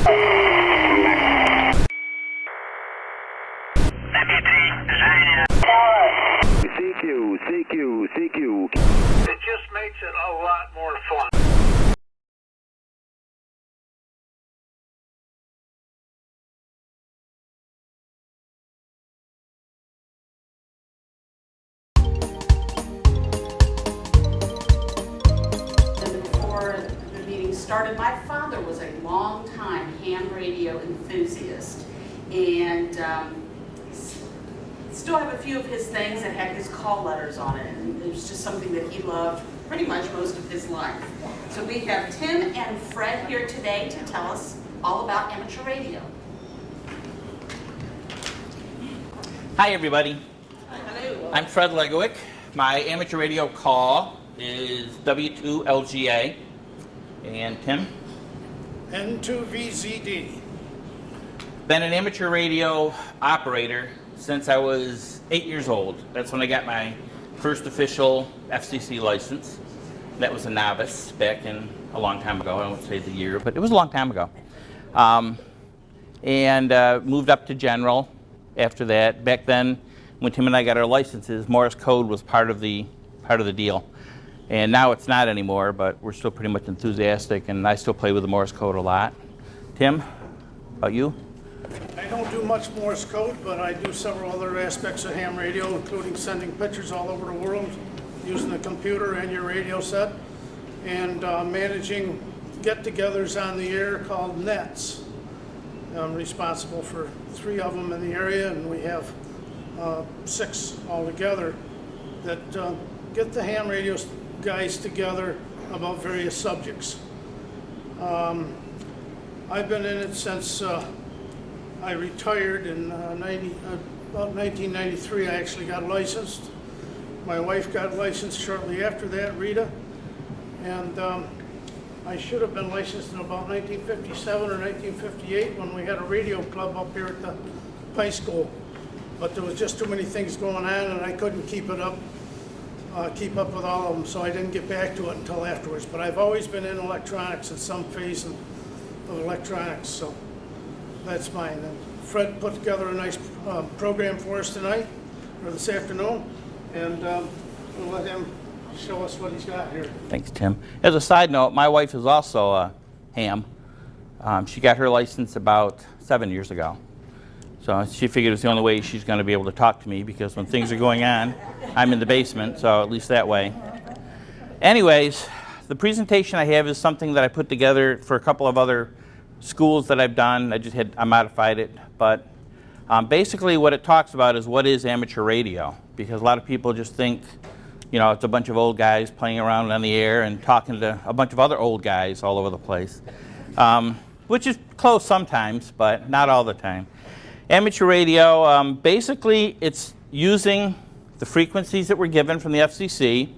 CQ. It just makes it a lot more fun. Before the meeting started, my father was a long-time ham radio enthusiast, and still have a few of his things that had his call letters on it, and it was just something that he loved pretty much most of his life. So we have Tim and Fred here today to tell us all about amateur radio. Hi everybody. Hello. I'm Fred Legowick. My amateur radio call is W2LGA. And Tim? N2VZD. Been an amateur radio operator since I was 8 years old. That's when I got my first official FCC license. That was a novice back in a long time ago. I won't say the year, but it was a long time ago. Moved up to general after that. Back then, when Tim and I got our licenses, Morse code was part of the deal. And now it's not anymore, but we're still pretty much enthusiastic, and I still play with the Morse code a lot. Tim, about you? I don't do much Morse code, but I do several other aspects of ham radio, including sending pictures all over the world using the computer and your radio set, and managing get-togethers on the air called nets. I'm responsible for 3 of them in the area, and we have 6 altogether that get the ham radio guys together about various subjects. I've been in it since I retired in about 1993. I actually got licensed. My wife got licensed shortly after that, Rita, and I should have been licensed in about 1957 or 1958 when we had a radio club up here at the high school. But there was just too many things going on, and I couldn't keep up with all of them, so I didn't get back to it until afterwards. But I've always been in electronics in some phase of electronics, so that's mine. And Fred put together a nice program for us tonight, or this afternoon, and we'll let him show us what he's got here. Thanks, Tim. As a side note, my wife is also a ham. She got her license about 7 years ago. So she figured it's the only way she's going to be able to talk to me, because when things are going on, I'm in the basement, so at least that way. Anyways, the presentation I have is something that I put together for a couple of other schools that I've done. I modified it, but basically what it talks about is what is amateur radio, because a lot of people just think, you know, it's a bunch of old guys playing around on the air and talking to a bunch of other old guys all over the place, which is close sometimes, but not all the time. Amateur radio, basically it's using the frequencies that were given from the FCC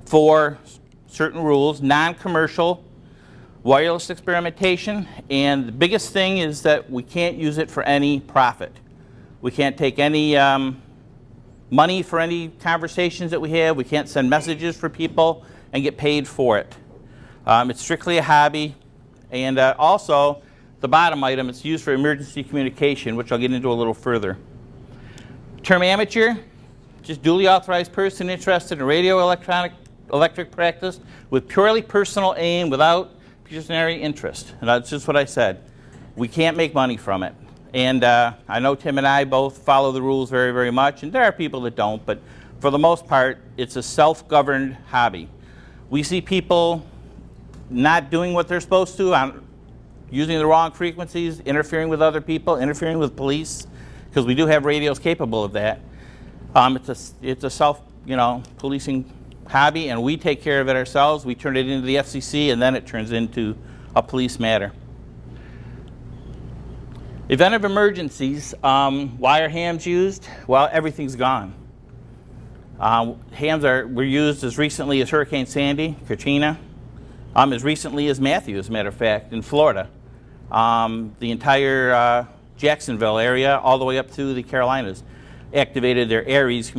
for certain rules, non-commercial, wireless experimentation, and the biggest thing is that we can't use it for any profit. We can't take any money for any conversations that we have. We can't send messages for people and get paid for it. It's strictly a hobby, and also, the bottom item, it's used for emergency communication, which I'll get into a little further. Term amateur, just duly authorized person interested in radio electric practice with purely personal aim without pecuniary interest. And that's just what I said. We can't make money from it. And I know Tim and I both follow the rules very, very much, and there are people that don't, but for the most part, it's a self-governed hobby. We see people not doing what they're supposed to, using the wrong frequencies, interfering with other people, interfering with police, because we do have radios capable of that. It's a self-policing hobby, and we take care of it ourselves. We turn it into the FCC, and then it turns into a police matter. Event of emergencies. Why are hams used? Well, everything's gone. Hams were used as recently as Hurricane Sandy, Katrina, as recently as Matthew, as a matter of fact, in Florida. The entire Jacksonville area, all the way up to the Carolinas, activated their ARES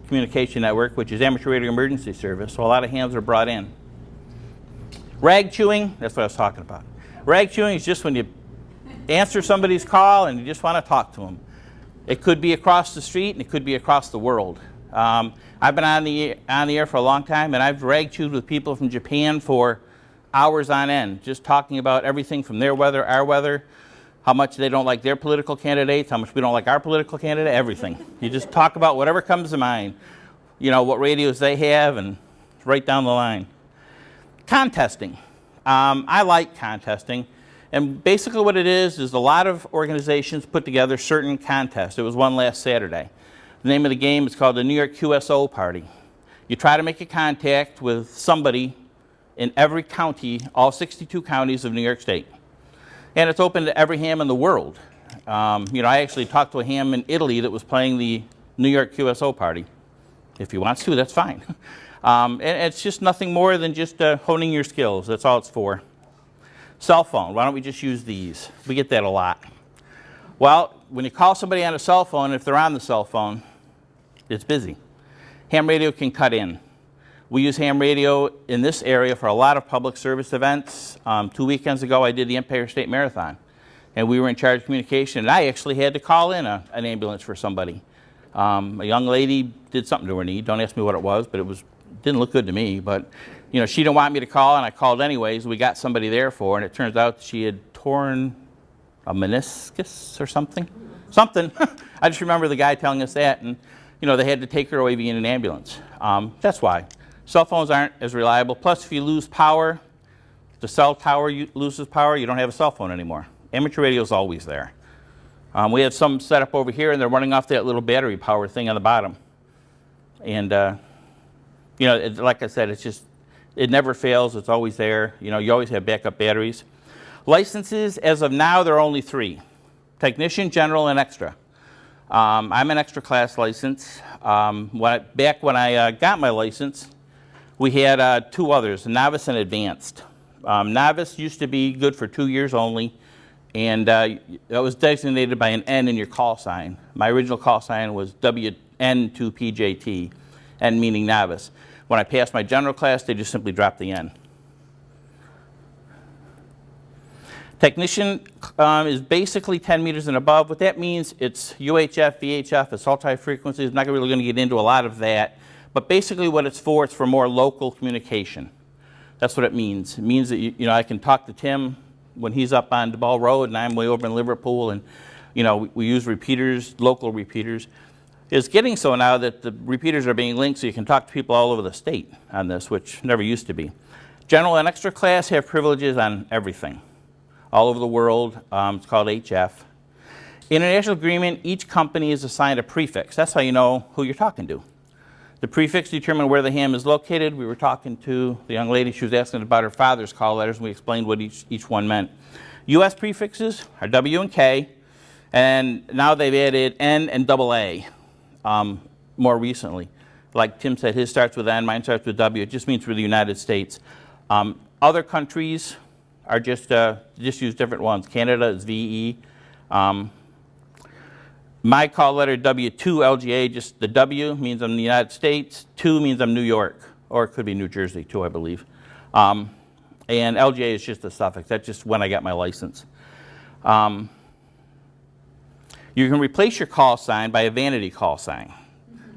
communication network, which is Amateur Radio Emergency Service, so a lot of hams are brought in. Rag chewing, that's what I was talking about. Rag chewing is just when you answer somebody's call and you just want to talk to them. It could be across the street and it could be across the world. I've been on the air for a long time, and I've rag chewed with people from Japan for hours on end, just talking about everything from their weather, our weather, how much they don't like their political candidates, how much we don't like our political candidate, everything. You just talk about whatever comes to mind, you know, what radios they have, and right down the line. Contesting. I like contesting. And basically what it is a lot of organizations put together certain contests. There was one last Saturday. The name of the game is called the New York QSO Party. You try to make a contact with somebody in every county, all 62 counties of New York State. And it's open to every ham in the world. You know, I actually talked to a ham in Italy that was playing the New York QSO Party. If he wants to, that's fine. And it's just nothing more than just honing your skills. That's all it's for. Cell phone, why don't we just use these? We get that a lot. Well, when you call somebody on a cell phone, if they're on the cell phone, it's busy. Ham radio can cut in. We use ham radio in this area for a lot of public service events. 2 weekends ago, I did the Empire State Marathon, and we were in charge of communication, and I actually had to call in an ambulance for somebody. A young lady did something to her knee. Don't ask me what it was, but it didn't look good to me. But you know, she didn't want me to call, and I called anyways. We got somebody there for her, and it turns out she had torn a meniscus or something. I just remember the guy telling us that, and you know, they had to take her away in an ambulance. That's why. Cell phones aren't as reliable. Plus, if you lose power, if the cell tower loses power, you don't have a cell phone anymore. Amateur radio is always there. We have some set up over here, and they're running off that little battery power thing on the bottom. And you know, like I said, it never fails. It's always there. You know, you always have backup batteries. Licenses, as of now, there are only 3: technician, general, and extra. I'm an extra class license. Back when I got my license, we had 2 others, novice and advanced. Novice used to be good for 2 years only, and that was designated by an N in your call sign. My original call sign was N2VZD, N meaning novice. When I passed my general class, they just simply dropped the N. Technician is basically 10 meters and above. What that means, it's UHF, VHF, it's all type frequencies. I'm not really going to get into a lot of that. But basically what it's for more local communication. That's what it means. It means that, you know, I can talk to Tim when he's up on DeBall Road and I'm way over in Liverpool, and, you know, we use repeaters, local repeaters. It's getting so now that the repeaters are being linked so you can talk to people all over the state on this, which never used to be. General and extra class have privileges on everything. All over the world. It's called HF. International agreement, each company is assigned a prefix. That's how you know who you're talking to. The prefix determines where the ham is located. We were talking to the young lady. She was asking about her father's call letters, and we explained what each one meant. U.S. prefixes are W and K, and now they've added N and AA more recently. Like Tim said, his starts with N, mine starts with W. It just means we're the United States. Other countries are just use different ones. Canada is VE. My call letter W2LGA, just the W means I'm in the United States. 2 means I'm New York, or it could be New Jersey too, I believe. And LGA is just a suffix. That's just when I got my license. You can replace your call sign by a vanity call sign.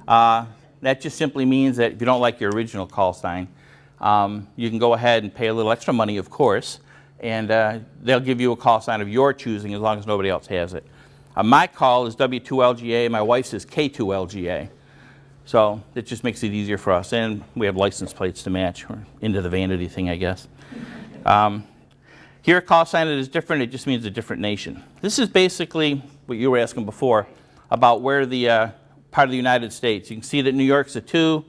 That just simply means that if you don't like your original call sign, you can go ahead and pay a little extra money, of course, and they'll give you a call sign of your choosing as long as nobody else has it. My call is W2LGA. My wife's is K2LGA. So it just makes it easier for us. And we have license plates to match. We're into the vanity thing, I guess. Here, a call sign that is different. It just means a different nation. This is basically what you were asking before about where the part of the United States. You can see that New York's a 2.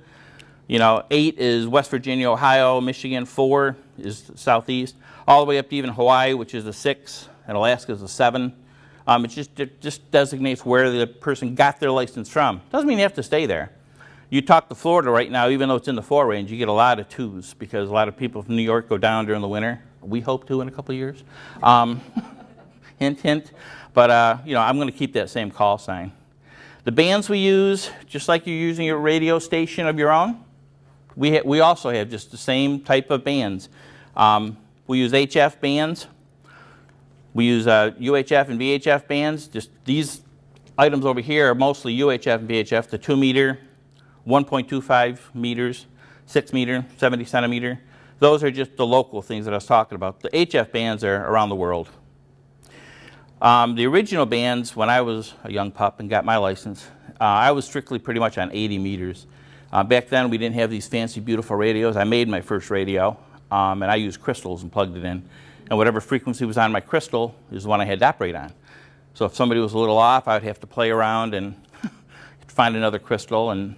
You know, 8 is West Virginia, Ohio, Michigan. 4 is southeast. All the way up to even Hawaii, which is a 6, and Alaska is a 7. It just designates where the person got their license from. Doesn't mean you have to stay there. You talk to Florida right now, even though it's in the 4 range, you get a lot of 2s because a lot of people from New York go down during the winter. We hope to in a couple of years. Hint, hint. But, you know, I'm going to keep that same call sign. The bands we use, just like you're using a radio station of your own, we also have just the same type of bands. We use HF bands. We use UHF and VHF bands. Just these items over here are mostly UHF and VHF, the 2 meter, 1.25 meters, 6 meter, 70 centimeter. Those are just the local things that I was talking about. The HF bands are around the world. The original bands, when I was a young pup and got my license, I was strictly pretty much on 80 meters. Back then, we didn't have these fancy, beautiful radios. I made my first radio, and I used crystals and plugged it in. And whatever frequency was on my crystal is the one I had to operate on. So if somebody was a little off, I would have to play around and find another crystal. And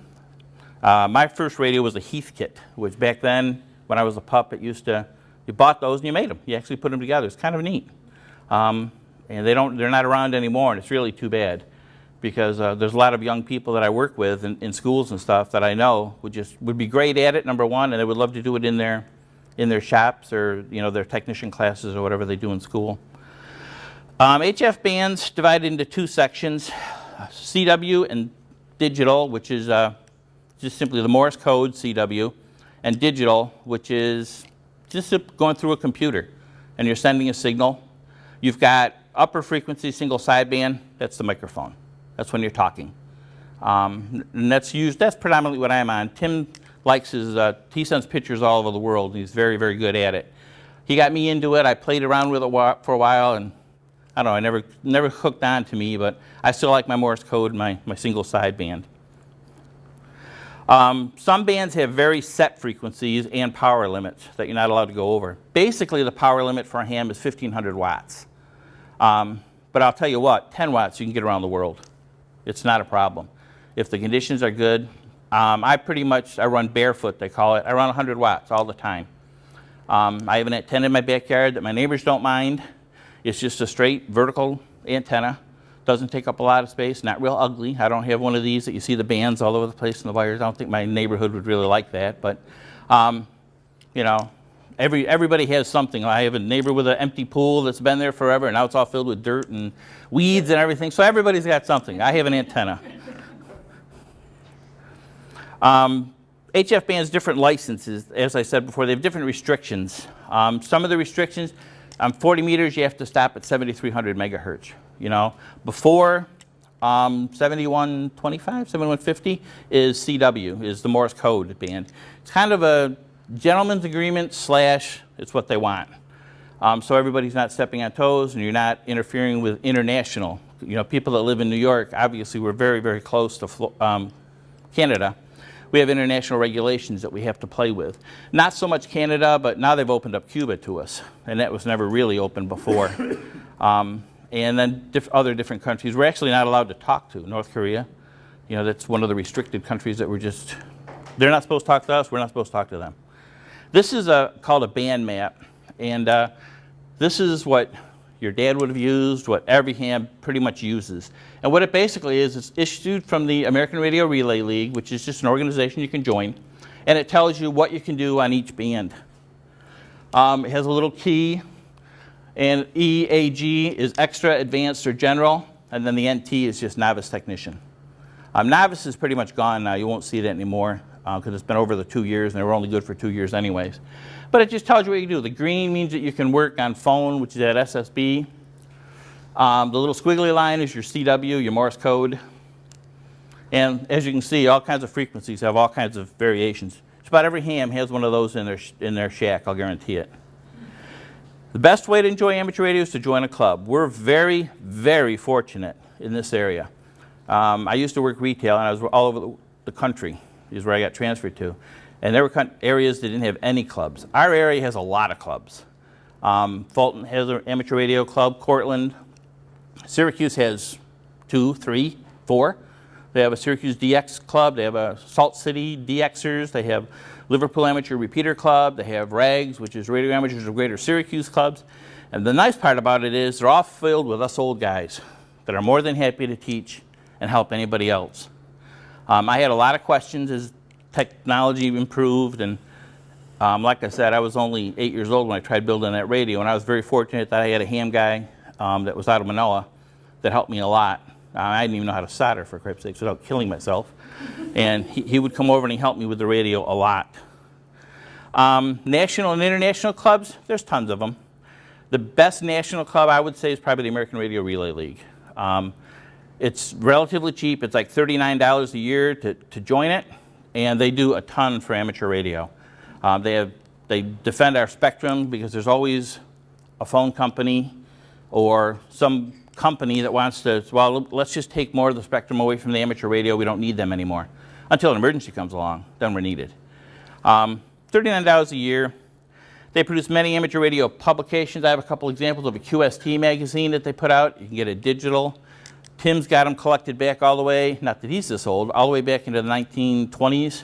my first radio was a Heath kit, which back then, when I was a pup, you bought those and you made them. You actually put them together. It's kind of neat. And they're not around anymore, and it's really too bad, because there's a lot of young people that I work with in schools and stuff that I know would be great at it, number one, and they would love to do it in their shops or their technician classes or whatever they do in school. HF bands divided into two sections, CW and digital, which is just simply the Morse code CW, and digital, which is just going through a computer, and you're sending a signal. You've got upper frequency single sideband, that's the microphone. That's when you're talking. And that's predominantly what I'm on. Tim likes he sends pictures all over the world, and he's very, very good at it. He got me into it. I played around with it for a while, and I don't know, I never hooked on to me, but I still like my Morse code, my single sideband. Some bands have very set frequencies and power limits that you're not allowed to go over. Basically, the power limit for a ham is 1,500 watts. But I'll tell you what, 10 watts you can get around the world. It's not a problem. If the conditions are good, I run barefoot, they call it. I run 100 watts all the time. I have an antenna in my backyard that my neighbors don't mind. It's just a straight vertical antenna. Doesn't take up a lot of space, not real ugly. I don't have one of these that you see the bands all over the place and the wires. I don't think my neighborhood would really like that, but everybody has something. I have a neighbor with an empty pool that's been there forever, and now it's all filled with dirt and weeds and everything, so everybody's got something. I have an antenna. HF bands, different licenses. As I said before, they have different restrictions. Some of the restrictions, 40 meters, you have to stop at 7,300 megahertz. Before 7125, 7150 is CW, is the Morse code band. It's kind of a gentleman's agreement / it's what they want. So everybody's not stepping on toes, and you're not interfering with international. People that live in New York, obviously we're very, very close to Canada. We have international regulations that we have to play with. Not so much Canada, but now they've opened up Cuba to us, and that was never really open before. And then other different countries we're actually not allowed to talk to. North Korea, that's one of the restricted countries that they're not supposed to talk to us, we're not supposed to talk to them. This is called a band map, and this is what your dad would have used, what every ham pretty much uses. And what it basically is, it's issued from the American Radio Relay League, which is just an organization you can join, and it tells you what you can do on each band. It has a little key, and EAG is extra, advanced, or general, and then the NT is just novice technician. Novice is pretty much gone now. You won't see it anymore because it's been over the 2 years, and they were only good for 2 years anyways. But it just tells you what you do. The green means that you can work on phone, which is at SSB. The little squiggly line is your CW, your Morse code. And as you can see, all kinds of frequencies have all kinds of variations. Just about every ham has one of those in their shack, I'll guarantee it. The best way to enjoy amateur radio is to join a club. We're very, very fortunate in this area. I used to work retail, and I was all over the country, is where I got transferred to. And there were areas that didn't have any clubs. Our area has a lot of clubs. Fulton has an amateur radio club, Cortland. Syracuse has 2, 3, 4. They have a Syracuse DX club. They have a Salt City DXers. They have Liverpool Amateur Repeater Club. They have RAGS, which is Radio Amateurs of Greater Syracuse clubs. And the nice part about it is they're all filled with us old guys that are more than happy to teach and help anybody else. I had a lot of questions as technology improved, and like I said, I was only 8 years old when I tried building that radio, and I was very fortunate that I had a ham guy that was out of Manila that helped me a lot. I didn't even know how to solder, for crap's sakes, without killing myself. And he would come over and he helped me with the radio a lot. National and international clubs, there's tons of them. The best national club I would say is probably the American Radio Relay League. It's relatively cheap. It's like $39 a year to join it, and they do a ton for amateur radio. They defend our spectrum because there's always a phone company or some company that wants to, well, let's just take more of the spectrum away from the amateur radio. We don't need them anymore. Until an emergency comes along, then we're needed. $39 a year. They produce many amateur radio publications. I have a couple examples of a QST magazine that they put out. You can get it digital. Tim's got them collected back all the way, not that he's this old, all the way back into the 1920s.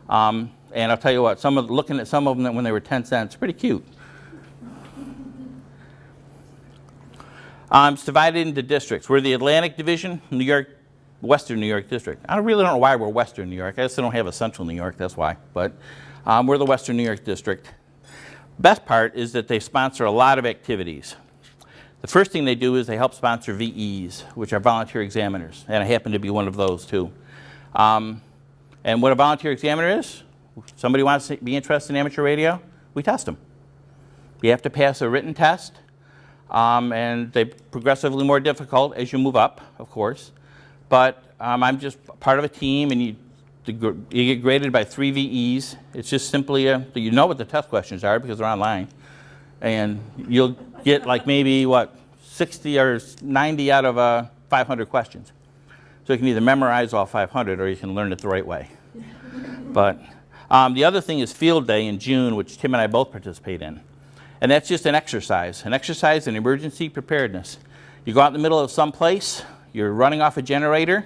And I'll tell you what, looking at some of them when they were 10 cents, pretty cute. It's divided into districts. We're the Atlantic Division, New York, Western New York District. I really don't know why we're Western New York. I guess they don't have a Central New York, that's why. But we're the Western New York District. Best part is that they sponsor a lot of activities. The first thing they do is they help sponsor VEs, which are volunteer examiners, and I happen to be one of those too. And what a volunteer examiner is, somebody wants to be interested in amateur radio, we test them. You have to pass a written test, and they're progressively more difficult as you move up, of course. But I'm just part of a team, and you get graded by 3 VEs. It's just simply, you know what the test questions are because they're online. And you'll get like maybe, 60 or 90 out of 500 questions. So you can either memorize all 500 or you can learn it the right way. But the other thing is field day in June, which Tim and I both participate in. And that's just an exercise in emergency preparedness. You go out in the middle of some place, you're running off a generator,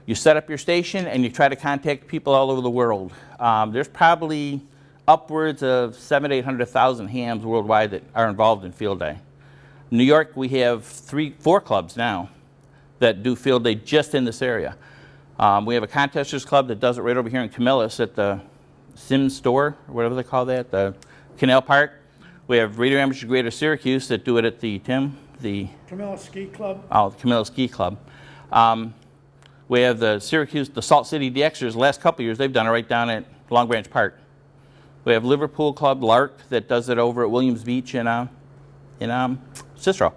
you set up your station, and you try to contact people all over the world. There's probably upwards of 700,000 to 800,000 hams worldwide that are involved in field day. In New York, we have 4 clubs now that do field day just in this area. We have a contesters club that does it right over here in Camillus at the Sims store, or whatever they call that, the Canal Park. We have Radio Amateur Greater Syracuse that do it at the Camillus Ski Club. Oh, the Camillus Ski Club. We have the Syracuse, the Salt City DXers. The last couple of years, they've done it right down at Long Branch Park. We have Liverpool Club Lark that does it over at Williams Beach in Cicero.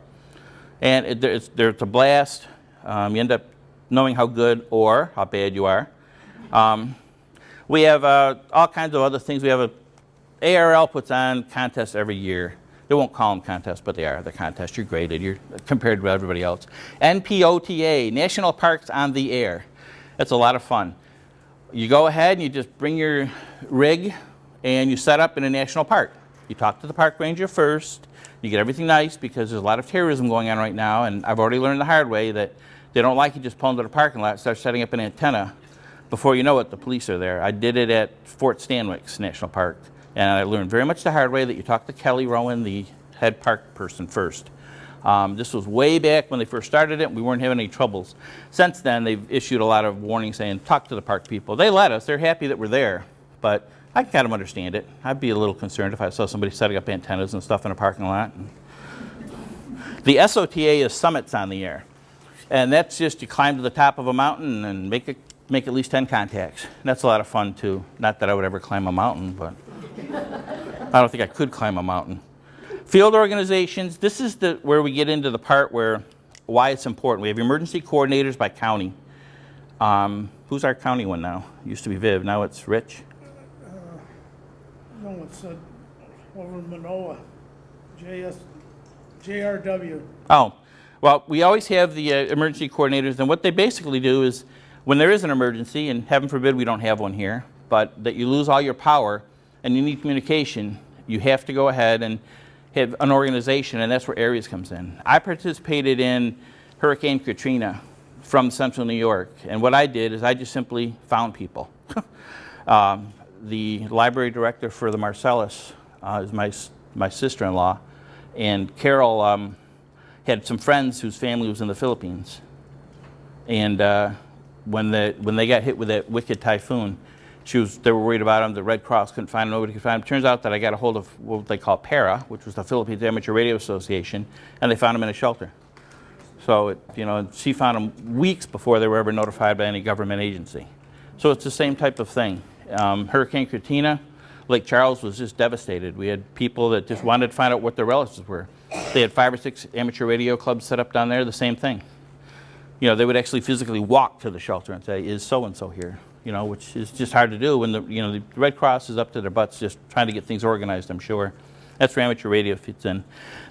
And it's a blast. You end up knowing how good or how bad you are. We have all kinds of other things. We have ARL puts on contests every year. They won't call them contests, but they are. They're contests. You're graded. You're compared with everybody else. NPOTA, National Parks on the Air. That's a lot of fun. You go ahead and you just bring your rig and you set up in a national park. You talk to the park ranger first. You get everything nice because there's a lot of terrorism going on right now, and I've already learned the hard way that they don't like you just pulling to the parking lot and start setting up an antenna. Before you know it, the police are there. I did it at Fort Stanwix National Park, and I learned very much the hard way that you talk to Kelly Rowan, the head park person, first. This was way back when they first started it. We weren't having any troubles. Since then, they've issued a lot of warnings saying, talk to the park people. They let us. They're happy that we're there, but I can kind of understand it. I'd be a little concerned if I saw somebody setting up antennas and stuff in a parking lot. The SOTA is Summits on the Air. And that's just you climb to the top of a mountain and make at least 10 contacts. And that's a lot of fun, too. Not that I would ever climb a mountain, but I don't think I could climb a mountain. Field organizations, this is where we get into the part why it's important. We have emergency coordinators by county. Who's our county one now? Used to be Viv, now it's Rich. No, it's over in Manoa, JRW. Oh, well, we always have the emergency coordinators, and what they basically do is when there is an emergency, and heaven forbid we don't have one here, but that you lose all your power and you need communication, you have to go ahead and have an organization, and that's where ARES comes in. I participated in Hurricane Katrina from Central New York, and what I did is I just simply found people. The library director for the Marcellus is my sister-in-law, and Carol had some friends whose family was in the Philippines. And when they got hit with that wicked typhoon, they were worried about them. The Red Cross couldn't find them. Nobody could find them. Turns out that I got a hold of what they call PARA, which was the Philippines Amateur Radio Association, and they found them in a shelter. So she found them weeks before they were ever notified by any government agency. So it's the same type of thing. Hurricane Katrina, Lake Charles was just devastated. We had people that just wanted to find out what their relatives were. They had 5 or 6 amateur radio clubs set up down there, the same thing. You know, they would actually physically walk to the shelter and say, is so-and-so here? You know, which is just hard to do when the Red Cross is up to their butts just trying to get things organized, I'm sure. That's where amateur radio fits in.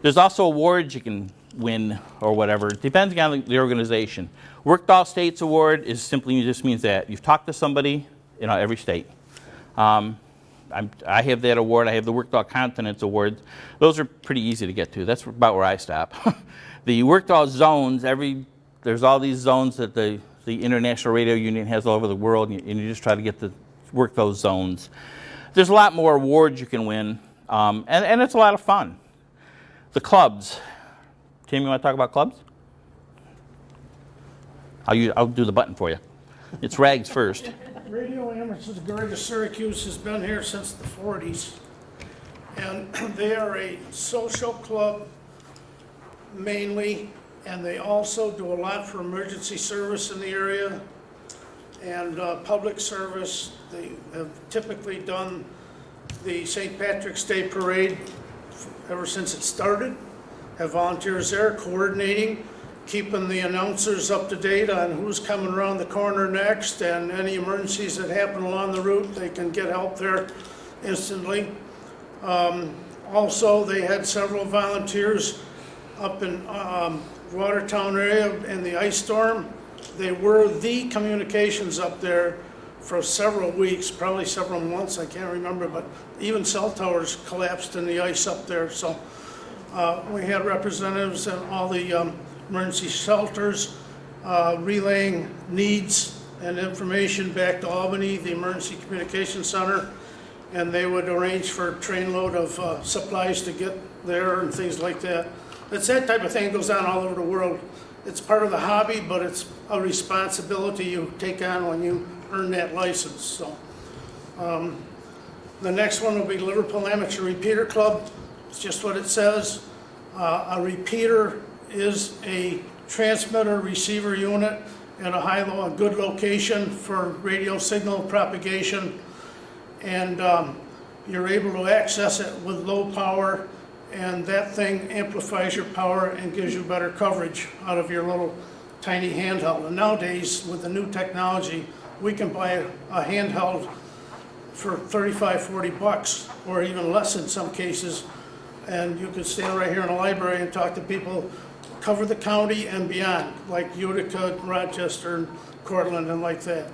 There's also awards you can win or whatever, depending on the organization. Worked All States Award is simply just means that you've talked to somebody in every state. I have that award. I have the Worked All Continents Award. Those are pretty easy to get to. That's about where I stop. The Worked All Zones, there's all these zones that the International Radio Union has all over the world, and you just try to get to work those zones. There's a lot more awards you can win, and it's a lot of fun. The clubs. Tim, you want to talk about clubs? I'll do the button for you. It's Rags first. Radio Amateurs of the Greater Syracuse has been here since the 40s, and they are a social club mainly, and they also do a lot for emergency service in the area and public service. They have typically done the St. Patrick's Day Parade ever since it started, have volunteers there coordinating, keeping the announcers up to date on who's coming around the corner next, and any emergencies that happen along the route, they can get help there instantly. Also, they had several volunteers up in Watertown area in the ice storm. They were the communications up there for several weeks, probably several months, I can't remember, but even cell towers collapsed in the ice up there. So we had representatives in all the emergency shelters relaying needs and information back to Albany, the Emergency Communication Center, and they would arrange for a train load of supplies to get there and things like that. It's that type of thing that goes on all over the world. It's part of the hobby, but it's a responsibility you take on when you earn that license. So, the next one will be Liverpool Amateur Repeater Club. It's just what it says. A repeater is a transmitter receiver unit at a good location for radio signal propagation, and you're able to access it with low power, and that thing amplifies your power and gives you better coverage out of your little tiny handheld. And nowadays, with the new technology, we can buy a handheld for $35-40 or even less in some cases, and you can stand right here in the library and talk to people, cover the county and beyond, like Utica, Rochester, Cortland, and like that.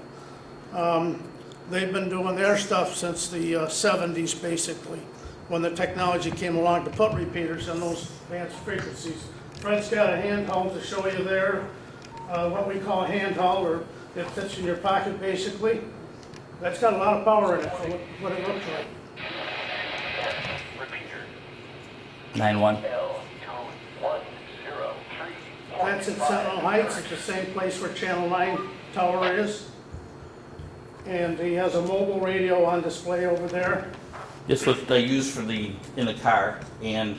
They've been doing their stuff since the 70s, basically, when the technology came along to put repeaters on those advanced frequencies. Fred's got a handheld to show you there, what we call a handheld, or it fits in your pocket, basically. That's got a lot of power in it for what it looks like. 9-1. That's at Sentinel Heights. It's the same place where Channel 9 tower is. And he has a mobile radio on display over there. This was I use in the car, and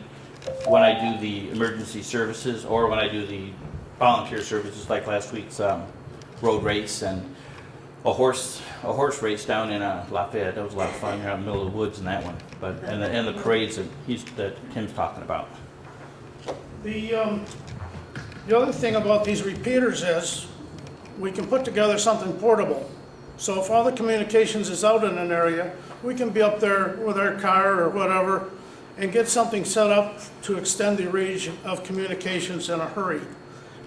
when I do the emergency services or when I do the volunteer services, like last week's road race and a horse race down in Lafayette. That was a lot of fun. You're out in the middle of the woods in that one. But and the parades that Tim's talking about. The other thing about these repeaters is we can put together something portable. So if all the communications is out in an area, we can be up there with our car or whatever and get something set up to extend the range of communications in a hurry.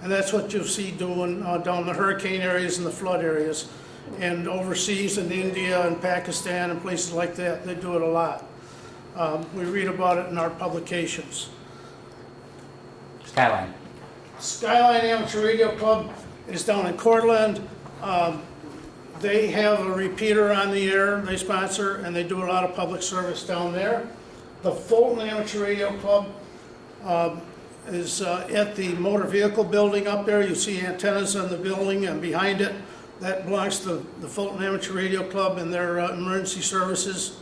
And that's what you'll see doing down the hurricane areas and the flood areas. And overseas in India and Pakistan and places like that, they do it a lot. We read about it in our publications. Skyline. Skyline Amateur Radio Club is down in Cortland. They have a repeater on the air they sponsor, and they do a lot of public service down there. The Fulton Amateur Radio Club is at the motor vehicle building up there. You see antennas on the building, and behind it, that belongs to the Fulton Amateur Radio Club and their emergency services.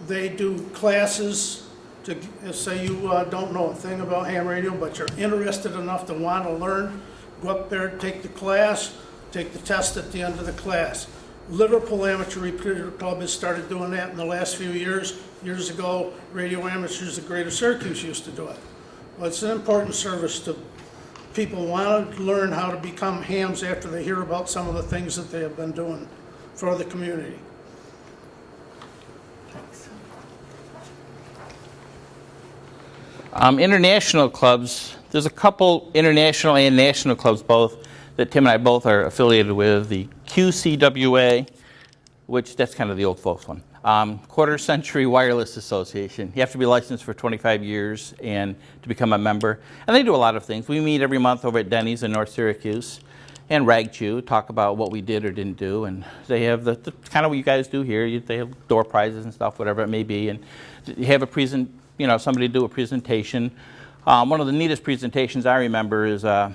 They do classes to say you don't know a thing about ham radio, but you're interested enough to want to learn. Go up there, take the class, take the test at the end of the class. Liverpool Amateur Repeater Club has started doing that in the last few years. Years ago, Radio Amateurs of Greater Syracuse used to do it. Well, it's an important service to people who want to learn how to become hams after they hear about some of the things that they have been doing for the community. International clubs, there's a couple international and national clubs both that Tim and I both are affiliated with. The QCWA, which that's kind of the old folks one. Quarter Century Wireless Association. You have to be licensed for 25 years and to become a member. And they do a lot of things. We meet every month over at Denny's in North Syracuse and RagChew, talk about what we did or didn't do. And they have the kind of what you guys do here. They have door prizes and stuff, whatever it may be. And you have a somebody do a presentation. One of the neatest presentations I remember is a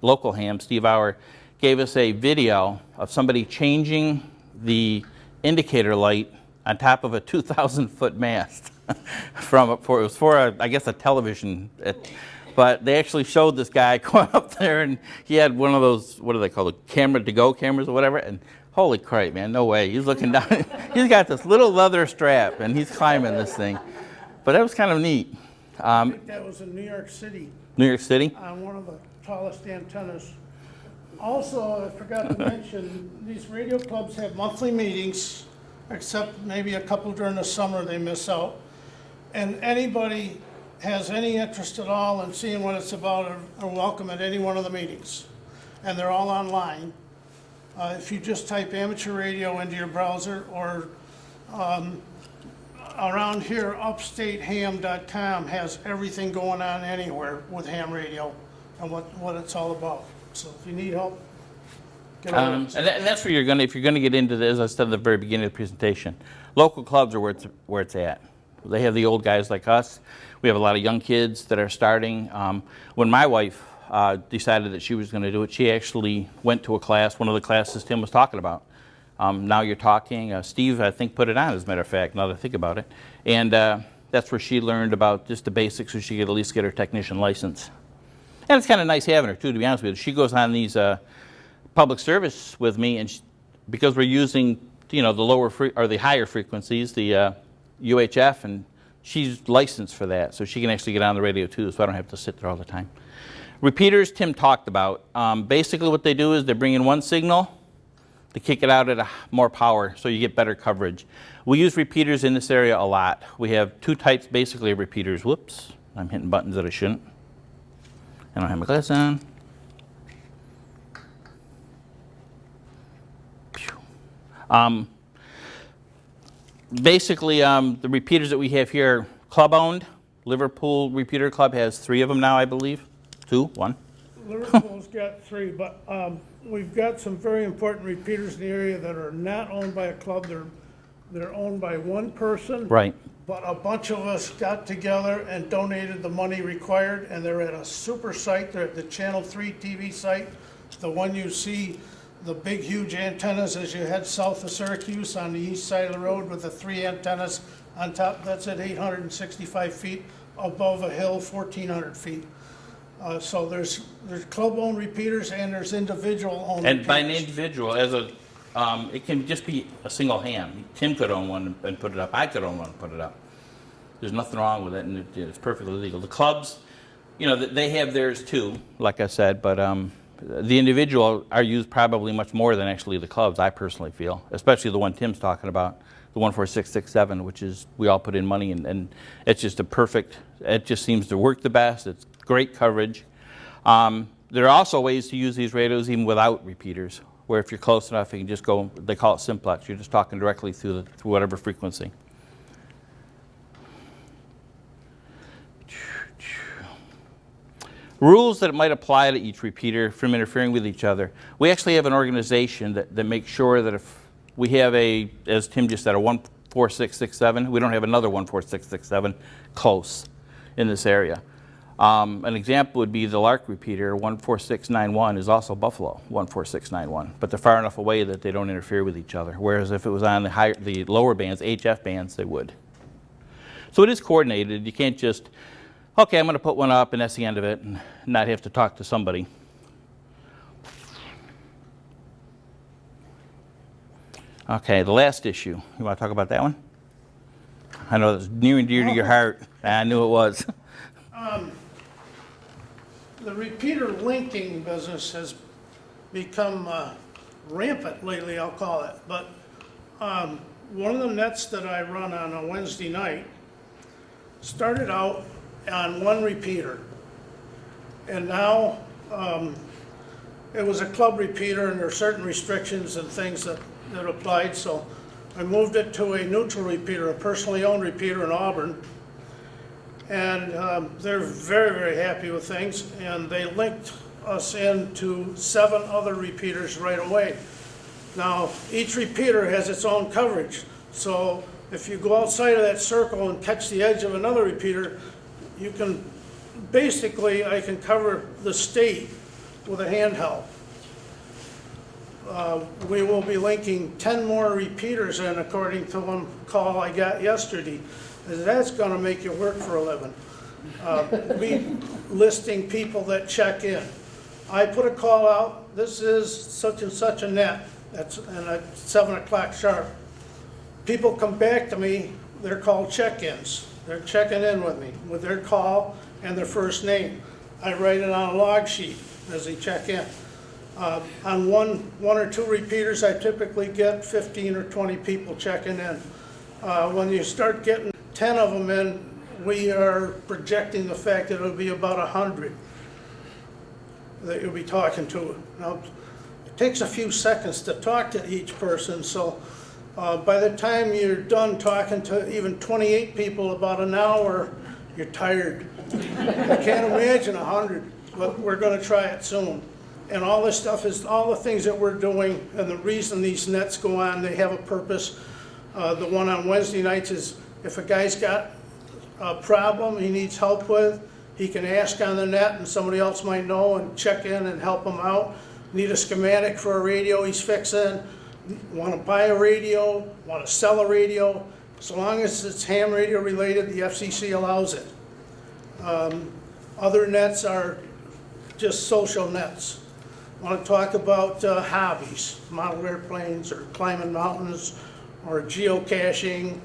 local ham, Steve Auer, gave us a video of somebody changing the indicator light on top of a 2,000-foot mast. It was for I guess a television. But they actually showed this guy going up there, and he had one of those, what do they call it, camera-to-go cameras or whatever, and holy crap, man, no way. He's looking down. He's got this little leather strap, and he's climbing this thing. But that was kind of neat. I think that was in New York City. New York City? On one of the tallest antennas. Also, I forgot to mention, these radio clubs have monthly meetings, except maybe a couple during the summer they miss out. And anybody has any interest at all in seeing what it's about are welcome at any one of the meetings. And they're all online. If you just type amateur radio into your browser, or around here, upstateham.com has everything going on anywhere with ham radio and what it's all about. So if you need help, get over it. And that's where if you're gonna get into this, as I said at the very beginning of the presentation, local clubs are where it's at. They have the old guys like us. We have a lot of young kids that are starting. When my wife decided that she was gonna do it, she actually went to a class, one of the classes Tim was talking about. Now You're Talking. Steve, I think, put it on, as a matter of fact, now that I think about it. And that's where she learned about just the basics, so she could at least get her technician license. And it's kind of nice having her, too, to be honest with you. She goes on these public service with me, and because we're using, the the higher frequencies, the UHF, and she's licensed for that, so she can actually get on the radio, too, so I don't have to sit there all the time. Repeaters, Tim talked about. Basically what they do is they bring in one signal, to kick it out at more power so you get better coverage. We use repeaters in this area a lot. We have two types basically of repeaters. Whoops, I'm hitting buttons that I shouldn't. I don't have my glass on. Basically, the repeaters that we have here, club owned. Liverpool Repeater Club has 3 of them now, I believe. 2, 1. Liverpool's got 3, but we've got some very important repeaters in the area that are not owned by a club. They're owned by one person. Right. But a bunch of us got together and donated the money required, and they're at a super site. They're at the Channel 3 TV site, the one you see, the big, huge antennas as you head south of Syracuse on the east side of the road with the 3 antennas on top. That's at 865 feet above a hill, 1,400 feet. So there's club-owned repeaters and there's individual-owned repeaters. And by an individual, it can just be a single ham. Tim could own one and put it up. I could own one and put it up. There's nothing wrong with it, and it's perfectly legal. The clubs, they have theirs too, like I said, but the individual are used probably much more than actually the clubs, I personally feel, especially the one Tim's talking about, the 14667, which is, we all put in money, and it's just it just seems to work the best. It's great coverage. There are also ways to use these radios even without repeaters, where if you're close enough, you can just go, they call it simplex. You're just talking directly through whatever frequency. Rules that might apply to each repeater from interfering with each other. We actually have an organization that makes sure that if we have as Tim just said, a 14667, we don't have another 14667 close in this area. An example would be the Lark repeater, 14691, is also Buffalo 14691, but they're far enough away that they don't interfere with each other, whereas if it was on the lower bands, HF bands, they would. So it is coordinated. You can't just, okay, I'm going to put one up and that's the end of it, and not have to talk to somebody. Okay, the last issue. You want to talk about that one? I know that's near and dear to your heart. I knew it was. The repeater linking business has become rampant lately, I'll call it. But one of the nets that I run on a Wednesday night started out on one repeater. And now it was a club repeater, and there are certain restrictions and things that applied. So I moved it to a neutral repeater, a personally owned repeater in Auburn. And they're very, very happy with things, and they linked us into 7 other repeaters right away. Now, each repeater has its own coverage, so if you go outside of that circle and catch the edge of another repeater, you can, basically, I can cover the state with a handheld. We will be linking 10 more repeaters in, according to one call I got yesterday. That's going to make you work for a living. We listing people that check in. I put a call out, this is such and such a net, that's at 7 o'clock sharp. People come back to me, they're called check-ins. They're checking in with me with their call and their first name. I write it on a log sheet as they check in. On one or two repeaters, I typically get 15 or 20 people checking in. When you start getting 10 of them in, we are projecting the fact that it'll be about 100 that you'll be talking to. Now, it takes a few seconds to talk to each person, so by the time you're done talking to even 28 people, about an hour, you're tired. I can't imagine 100, but we're going to try it soon. And all this stuff is, all the things that we're doing, and the reason these nets go on, they have a purpose. The one on Wednesday nights is, if a guy's got a problem he needs help with, he can ask on the net and somebody else might know and check in and help him out. Need a schematic for a radio he's fixing, want to buy a radio, want to sell a radio. So long as it's ham radio related, the FCC allows it. Other nets are just social nets. Want to talk about hobbies, model airplanes or climbing mountains or geocaching,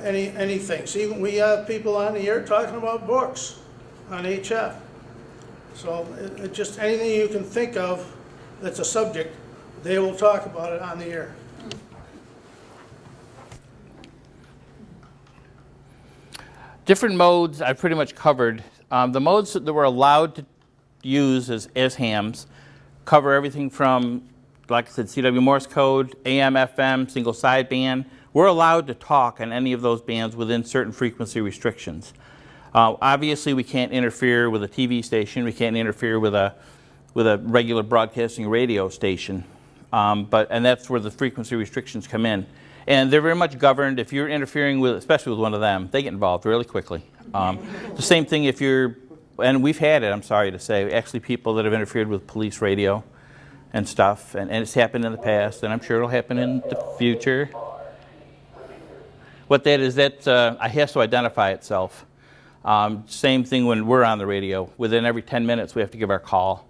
anything. See, we have people on the air talking about books on HF. So it just anything you can think of that's a subject, they will talk about it on the air. Different modes I've pretty much covered. The modes that we're allowed to use as hams cover everything from, like I said, CW Morse code, AM, FM, single sideband. We're allowed to talk on any of those bands within certain frequency restrictions. Obviously, we can't interfere with a TV station. We can't interfere with a regular broadcasting radio station. And that's where the frequency restrictions come in. And they're very much governed. If you're interfering with, especially with one of them, they get involved really quickly. The same thing if you're, and we've had it, I'm sorry to say, actually people that have interfered with police radio and stuff, and it's happened in the past, and I'm sure it'll happen in the future. What that is, that it has to identify itself. Same thing when we're on the radio. Within every 10 minutes, we have to give our call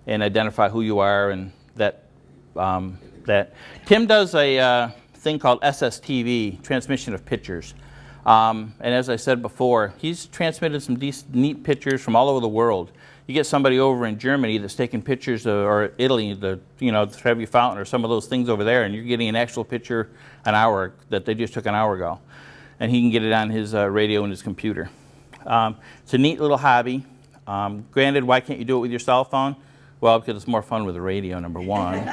and identify who you are, and that. Tim does a thing called SSTV, transmission of pictures. And as I said before, he's transmitted some neat pictures from all over the world. You get somebody over in Germany that's taking pictures, or Italy, the Trevi Fountain, or some of those things over there, and you're getting an actual picture an hour that they just took an hour ago, and he can get it on his radio and his computer. It's a neat little hobby. Granted, why can't you do it with your cell phone? Well, because it's more fun with the radio, number one.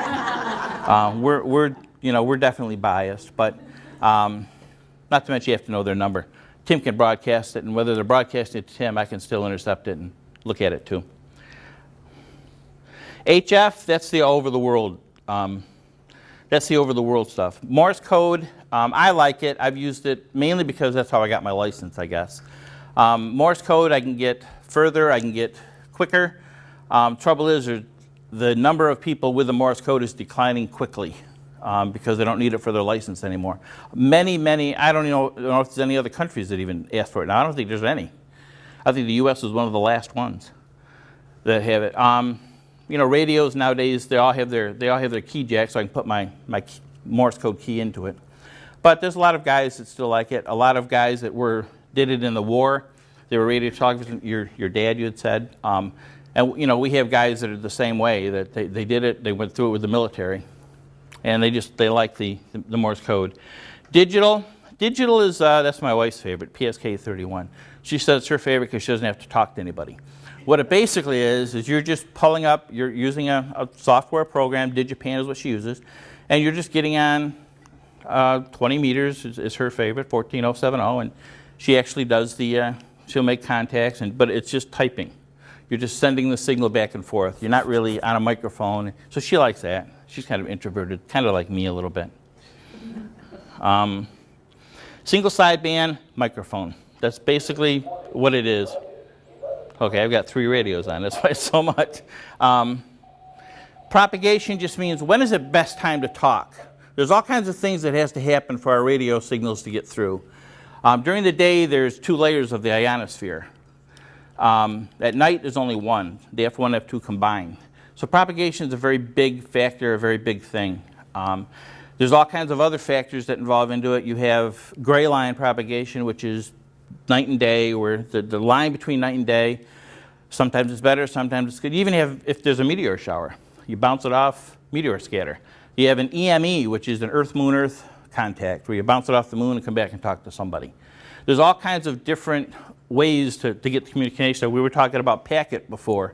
We're definitely biased, but not to mention you have to know their number. Tim can broadcast it, and whether they're broadcasting it to Tim, I can still intercept it and look at it too. HF, that's the over the world. That's the over the world stuff. Morse code, I like it. I've used it mainly because that's how I got my license, I guess. Morse code, I can get further, I can get quicker. Trouble is, the number of people with the Morse code is declining quickly because they don't need it for their license anymore. Many, I don't know if there's any other countries that even ask for it. Now, I don't think there's any. I think the U.S. was one of the last ones that have it. Radios nowadays, they all have their key jack, so I can put my Morse code key into it. But there's a lot of guys that still like it. A lot of guys that did it in the war. They were radio television. Your dad, you had said. And you know, we have guys that are the same way. That they did it. They went through it with the military, and they like the Morse code. Digital is that's my wife's favorite. PSK 31. She says it's her favorite because she doesn't have to talk to anybody. What it basically is you're just pulling up. You're using a software program. Digipan is what she uses, and you're just getting on 20 meters is her favorite, 14070, and she actually does she'll make contacts, but it's just typing. You're just sending the signal back and forth. You're not really on a microphone, so she likes that. She's kind of introverted, kind of like me a little bit. Single sideband microphone. That's basically what it is. Okay, I've got 3 radios on, that's why it's so much. Propagation just means when is the best time to talk? There's all kinds of things that has to happen for our radio signals to get through. During the day, there's 2 layers of the ionosphere. At night, there's only 1. The F1, F2 combined. So propagation is a very big factor, a very big thing. There's all kinds of other factors that involve into it. You have gray line propagation, which is night and day, where the line between night and day, sometimes it's better, sometimes it's good. You even have, if there's a meteor shower, you bounce it off, meteor scatter. You have an EME, which is an Earth-Moon-Earth contact, where you bounce it off the moon and come back and talk to somebody. There's all kinds of different ways to get the communication. So we were talking about packet before.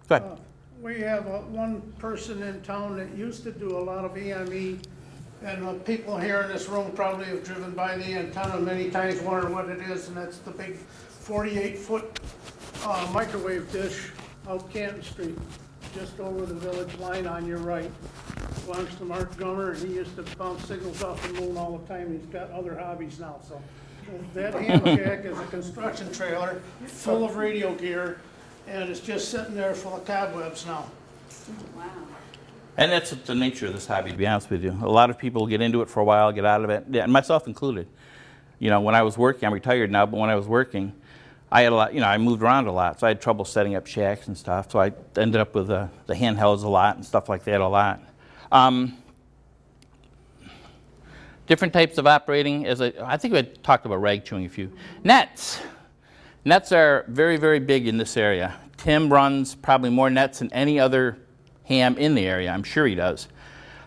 Go ahead. We have one person in town that used to do a lot of EME, and people here in this room probably have driven by the antenna many times, wondering what it is, and that's the big 48-foot microwave dish out Canton Street, just over the village line on your right. Belongs to Mark Gummer, and he used to bounce signals off the moon all the time. He's got other hobbies now, so. That ham shack is a construction trailer full of radio gear, and it's just sitting there full of cobwebs now. Wow. And that's the nature of this hobby, to be honest with you. A lot of people get into it for a while, get out of it, and myself included. You know, when I was working, I'm retired now, but when I was working, I had a lot, I moved around a lot, so I had trouble setting up shacks and stuff, so I ended up with the handhelds a lot and stuff like that a lot. Different types of operating, I think we had talked about rag chewing a few. Nets. Nets are very, very big in this area. Tim runs probably more nets than any other ham in the area. I'm sure he does.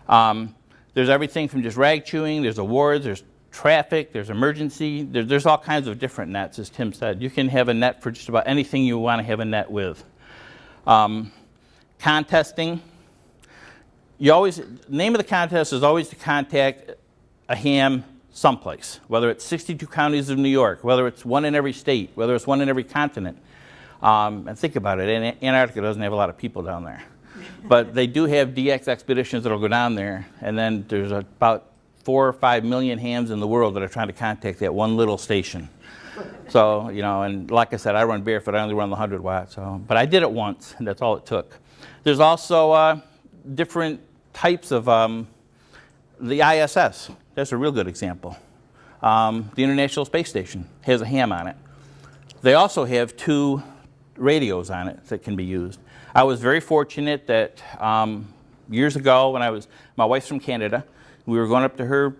There's everything from just rag chewing, there's awards, there's traffic, there's emergency, there's all kinds of different nets, as Tim said. You can have a net for just about anything you want to have a net with. Contesting. The name of the contest is always to contact a ham someplace, whether it's 62 counties of New York, whether it's one in every state, whether it's one in every continent. And think about it, Antarctica doesn't have a lot of people down there. But they do have DX expeditions that'll go down there, and then there's about 4 or 5 million hams in the world that are trying to contact that one little station. So, and like I said, I run barefoot, I only run the 100 watts, but I did it once, and that's all it took. There's also different types of the ISS. That's a real good example. The International Space Station has a ham on it. They also have 2 radios on it that can be used. I was very fortunate that years ago when my wife's from Canada, we were going up to her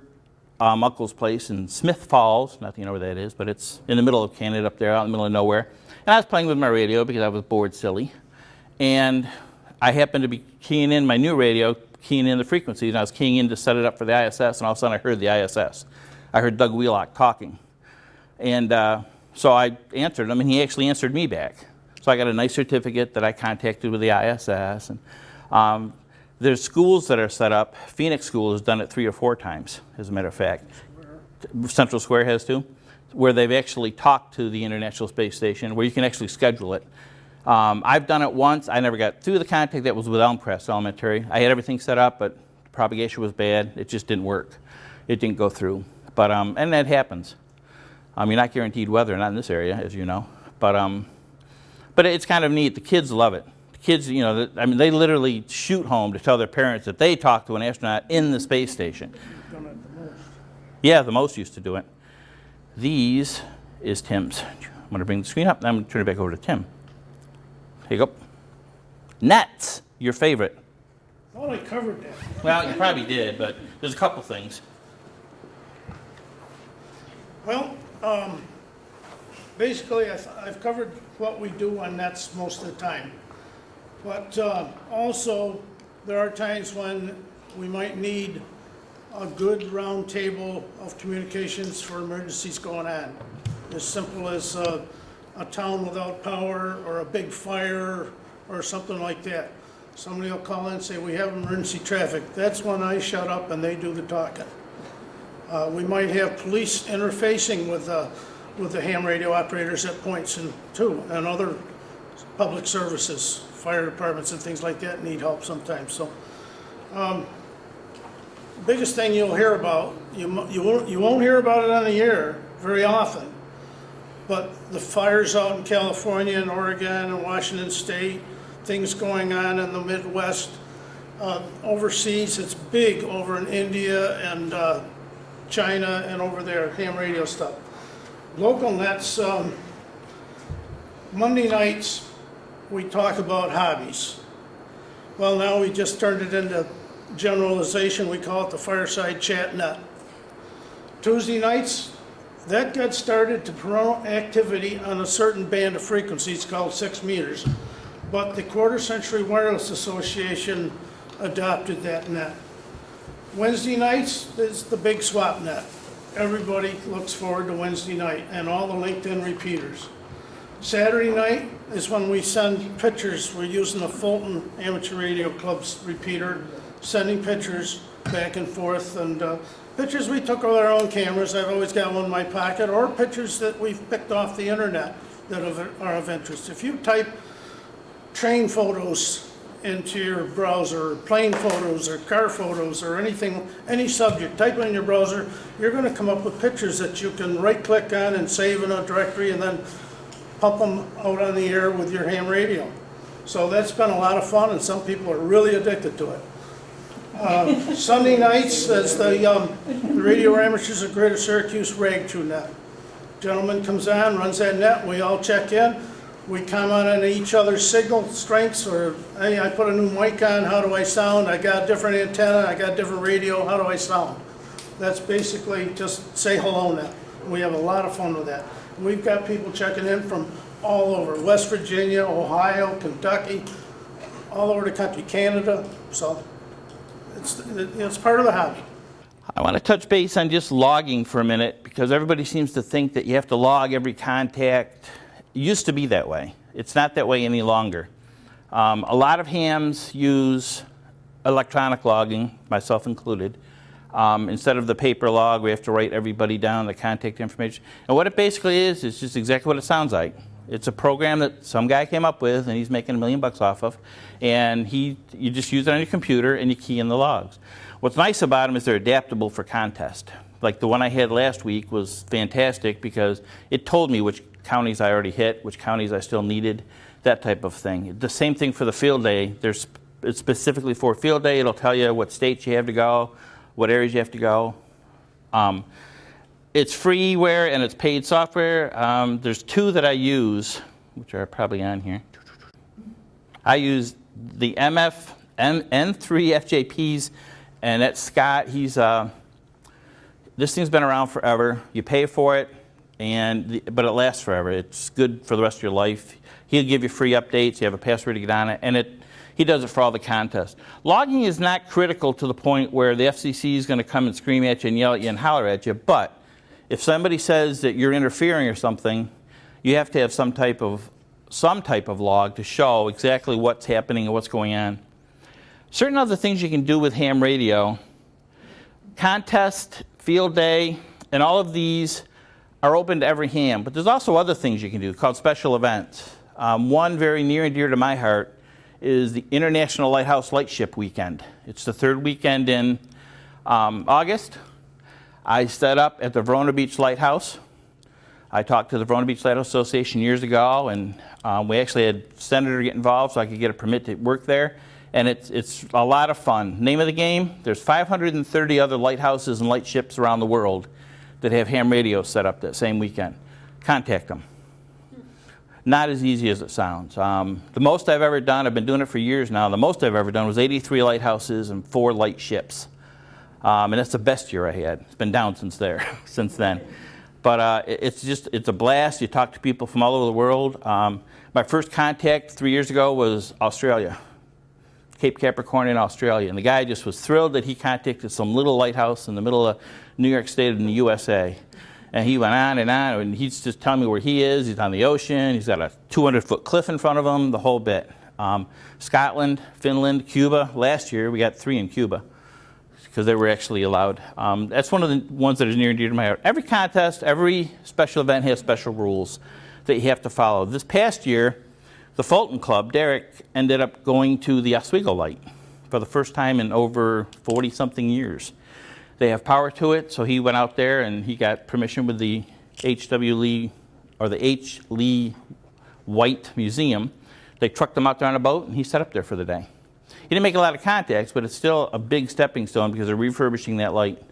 uncle's place in Smith Falls, not that you know where that is, but it's in the middle of Canada up there, out in the middle of nowhere. And I was playing with my radio because I was bored silly. And I happened to be keying in my new radio, keying in the frequencies, and I was keying in to set it up for the ISS, and all of a sudden I heard the ISS. I heard Doug Wheelock talking. And so I answered him, and he actually answered me back. So I got a nice certificate that I contacted with the ISS. And there's schools that are set up. Phoenix School has done it 3 or 4 times, as a matter of fact. Central Square has too, where they've actually talked to the International Space Station, where you can actually schedule it. I've done it once. I never got through the contact. That was with Elmcrest Elementary. I had everything set up, but the propagation was bad. It just didn't work. It didn't go through. But and that happens. You're not guaranteed weather, not in this area, as you know. But it's kind of neat. The kids love it. The kids, they literally shoot home to tell their parents that they talked to an astronaut in the space station. Done it the most. Yeah, the most used to do it. These is Tim's. I'm going to bring the screen up, and I'm going to turn it back over to Tim. Here you go. Nets, your favorite. Well, I covered that. Well, you probably did, but there's a couple things. Well, Basically, I've covered what we do on nets most of the time. But also, there are times when we might need a good round table of communications for emergencies going on. As simple as a town without power or a big fire or something like that. Somebody will call in and say, we have emergency traffic. That's when I shut up and they do the talking. We might have police interfacing with the ham radio operators at points too, and other public services, fire departments and things like that need help sometimes. So, biggest thing you'll hear about, you won't hear about it on the air very often, but the fires out in California and Oregon and Washington State, things going on in the Midwest, overseas, it's big over in India and China and over there, ham radio stuff. Local nets, Monday nights, we talk about hobbies. Well, now we just turned it into generalization. We call it the Fireside Chat Net. Tuesday nights, that got started to promote activity on a certain band of frequencies called 6 meters. But the Quarter Century Wireless Association adopted that net. Wednesday nights is the big swap net. Everybody looks forward to Wednesday night and all the LinkedIn repeaters. Saturday night is when we send pictures. We're using the Fulton Amateur Radio Club's repeater, sending pictures back and forth, and pictures we took with our own cameras. I've always got one in my pocket, or pictures that we've picked off the internet that are of interest. If you type train photos into your browser, or plane photos, or car photos, or anything, any subject, type it in your browser, you're going to come up with pictures that you can right-click on and save in a directory and then pump them out on the air with your ham radio. So that's been a lot of fun, and some people are really addicted to it. Sunday nights, as the Radio Amateurs of Greater Syracuse rag through net. Gentleman comes on, runs that net, we all check in. We comment on each other's signal strengths, or hey, I put a new mic on, how do I sound? I got a different antenna, I got a different radio, how do I sound? That's basically just say hello net. We have a lot of fun with that. We've got people checking in from all over, West Virginia, Ohio, Kentucky, all over the country, Canada, so it's part of the hobby. I want to touch base on just logging for a minute, because everybody seems to think that you have to log every contact. It used to be that way. It's not that way any longer. A lot of hams use electronic logging, myself included. Instead of the paper log, we have to write everybody down, the contact information. And what it basically is just exactly what it sounds like. It's a program that some guy came up with, and he's making $1 million off of. And you just use it on your computer, and you key in the logs. What's nice about them is they're adaptable for contest. Like the one I had last week was fantastic because it told me which counties I already hit, which counties I still needed, that type of thing. The same thing for the field day. It's specifically for field day. It'll tell you what states you have to go, what areas you have to go. It's freeware and it's paid software. There's two that I use, which are probably on here. I use the N2VZDs, and that's Scott. This thing's been around forever. You pay for it, but it lasts forever. It's good for the rest of your life. He'll give you free updates. You have a password to get on it, and he does it for all the contests. Logging is not critical to the point where the FCC is going to come and scream at you and yell at you and holler at you, but if somebody says that you're interfering or something, you have to have some type of log to show exactly what's happening and what's going on. Certain other things you can do with ham radio, contest, field day, and all of these are open to every ham, but there's also other things you can do called special events. One very near and dear to my heart is the International Lighthouse Lightship Weekend. It's the third weekend in August. I set up at the Verona Beach Lighthouse. I talked to the Verona Beach Lighthouse Association years ago, and we actually had a senator get involved so I could get a permit to work there. And it's a lot of fun. Name of the game, there's 530 other lighthouses and lightships around the world that have ham radios set up that same weekend. Contact them. Not as easy as it sounds. The most I've ever done, I've been doing it for years now, the most I've ever done was 83 lighthouses and 4 lightships. And that's the best year I had. It's been down since then. But it's a blast. You talk to people from all over the world. My first contact 3 years ago was Australia, Cape Capricorn in Australia. And the guy just was thrilled that he contacted some little lighthouse in the middle of New York State in the USA. And he went on, and he's just telling me where he is. He's on the ocean. He's got a 200-foot cliff in front of him, the whole bit. Scotland, Finland, Cuba. Last year, we got 3 in Cuba because they were actually allowed. That's one of the ones that is near and dear to my heart. Every contest, every special event has special rules that you have to follow. This past year, the Fulton Club, Derek, ended up going to the Oswego Light for the first time in over 40-something years. They have power to it, so he went out there and he got permission with the H.W. Lee, or the H. Lee White Museum. They trucked him out there on a boat, and he set up there for the day. He didn't make a lot of contacts, but it's still a big stepping stone because they're refurbishing that light.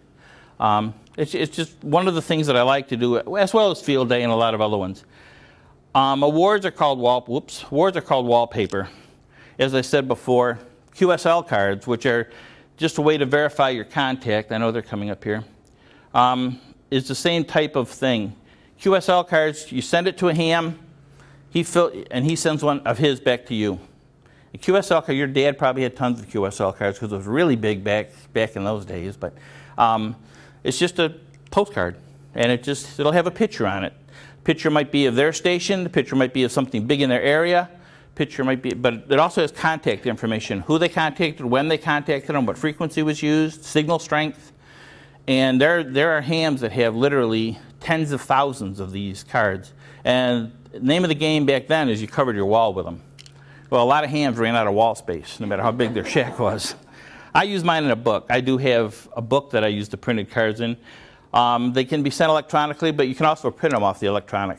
It's just one of the things that I like to do, as well as field day and a lot of other ones. Awards are called wallpaper. As I said before, QSL cards, which are just a way to verify your contact, I know they're coming up here, is the same type of thing. QSL cards, you send it to a Ham, he sends one of his back to you. A QSL card, your dad probably had tons of QSL cards because it was really big back in those days, but it's just a postcard, and it'll have a picture on it. Picture might be of their station, the picture might be of something big in their area, picture might be, but it also has contact information, who they contacted, when they contacted them, what frequency was used, signal strength. And there are hams that have literally tens of thousands of these cards. And the name of the game back then is you covered your wall with them. Well, a lot of hams ran out of wall space, no matter how big their shack was. I use mine in a book. I do have a book that I use the printed cards in. They can be sent electronically, but you can also print them off the electronic,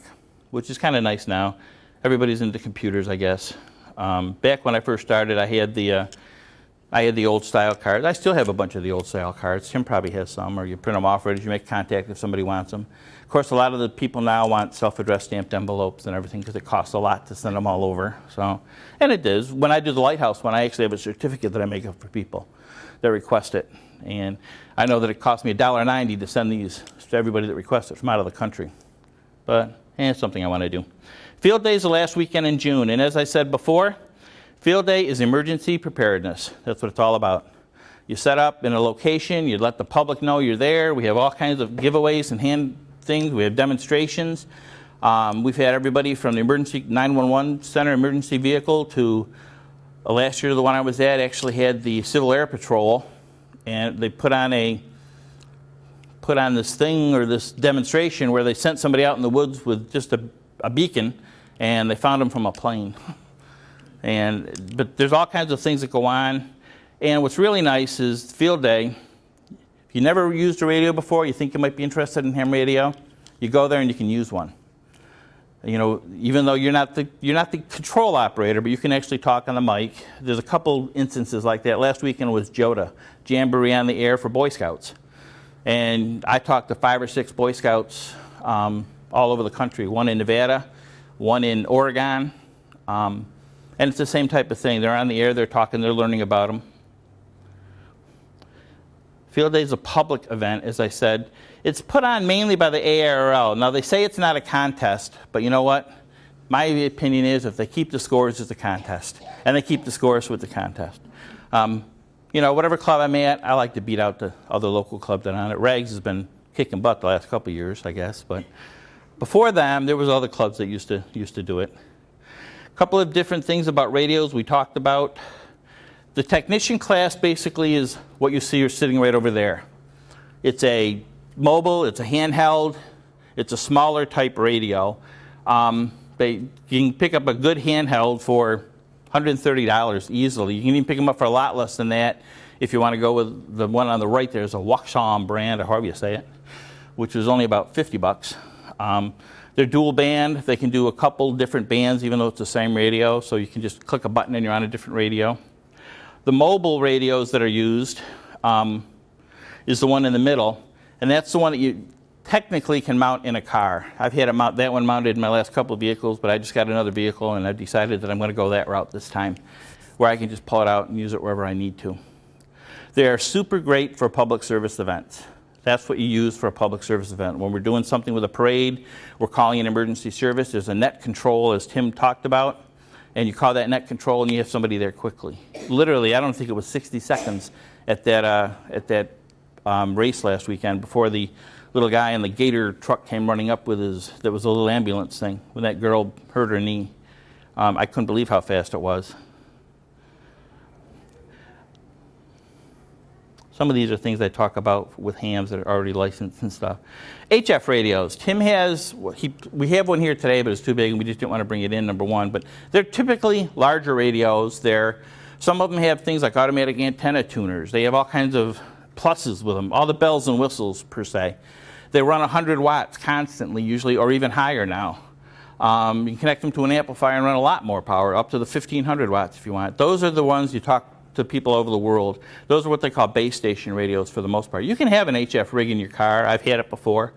which is kind of nice now. Everybody's into computers, I guess. Back when I first started, I had the old style cards. I still have a bunch of the old style cards. Tim probably has some, or you print them off right as you make contact if somebody wants them. Of course, a lot of the people now want self-addressed stamped envelopes and everything because it costs a lot to send them all over. So, and it does. When I do the Lighthouse one, I actually have a certificate that I make up for people that request it. And I know that it costs me $1.90 to send these to everybody that requests it from out of the country. But it's something I want to do. Field Day is the last weekend in June, and as I said before, Field Day is emergency preparedness. That's what it's all about. You set up in a location, you let the public know you're there. We have all kinds of giveaways and hand things. We have demonstrations. We've had everybody from the emergency 911 center emergency vehicle to last year, the one I was at actually had the Civil Air Patrol, and they put on this thing or this demonstration where they sent somebody out in the woods with just a beacon, and they found them from a plane. But there's all kinds of things that go on. And what's really nice is Field Day. If you never used a radio before, you think you might be interested in ham radio, you go there and you can use one. You know, even though you're not the control operator, but you can actually talk on the mic. There's a couple instances like that. Last weekend was JOTA, Jamboree on the Air for Boy Scouts. And I talked to 5 or 6 Boy Scouts all over the country, one in Nevada, one in Oregon. And it's the same type of thing. They're on the air, they're talking, they're learning about them. Field Day is a public event, as I said. It's put on mainly by the ARRL. Now, they say it's not a contest, but you know what? My opinion is if they keep the scores, it's a contest. And they keep the scores with the contest. You know, whatever club I'm at, I like to beat out the other local clubs that are on it. Rags has been kicking butt the last couple of years, I guess. But before them, there was other clubs that used to do it. A couple of different things about radios we talked about. The technician class basically is what you see sitting right over there. It's a mobile, it's a handheld, it's a smaller type radio. You can pick up a good handheld for $130 easily. You can even pick them up for a lot less than that if you want to go with the one on the right. There's a Waxham brand, or however you say it, which is only about $50. They're dual band. They can do a couple different bands even though it's the same radio, so you can just click a button and you're on a different radio. The mobile radios that are used is the one in the middle, and that's the one that you technically can mount in a car. I've had that one mounted in my last couple of vehicles, but I just got another vehicle and I've decided that I'm going to go that route this time, where I can just pull it out and use it wherever I need to. They are super great for public service events. That's what you use for a public service event. When we're doing something with a parade, we're calling an emergency service. There's a net control, as Tim talked about, and you call that net control and you have somebody there quickly. Literally, I don't think it was 60 seconds at that race last weekend before the little guy in the Gator truck came running up with that was a little ambulance thing when that girl hurt her knee. I couldn't believe how fast it was. Some of these are things I talk about with hams that are already licensed and stuff. HF radios. Tim has, we have one here today, but it's too big and we just didn't want to bring it in, number one. But they're typically larger radios. Some of them have things like automatic antenna tuners. They have all kinds of pluses with them, all the bells and whistles per se. They run 100 watts constantly usually, or even higher now. You can connect them to an amplifier and run a lot more power, up to the 1500 watts if you want. Those are the ones you talk to people over the world. Those are what they call base station radios for the most part. You can have an HF rig in your car. I've had it before.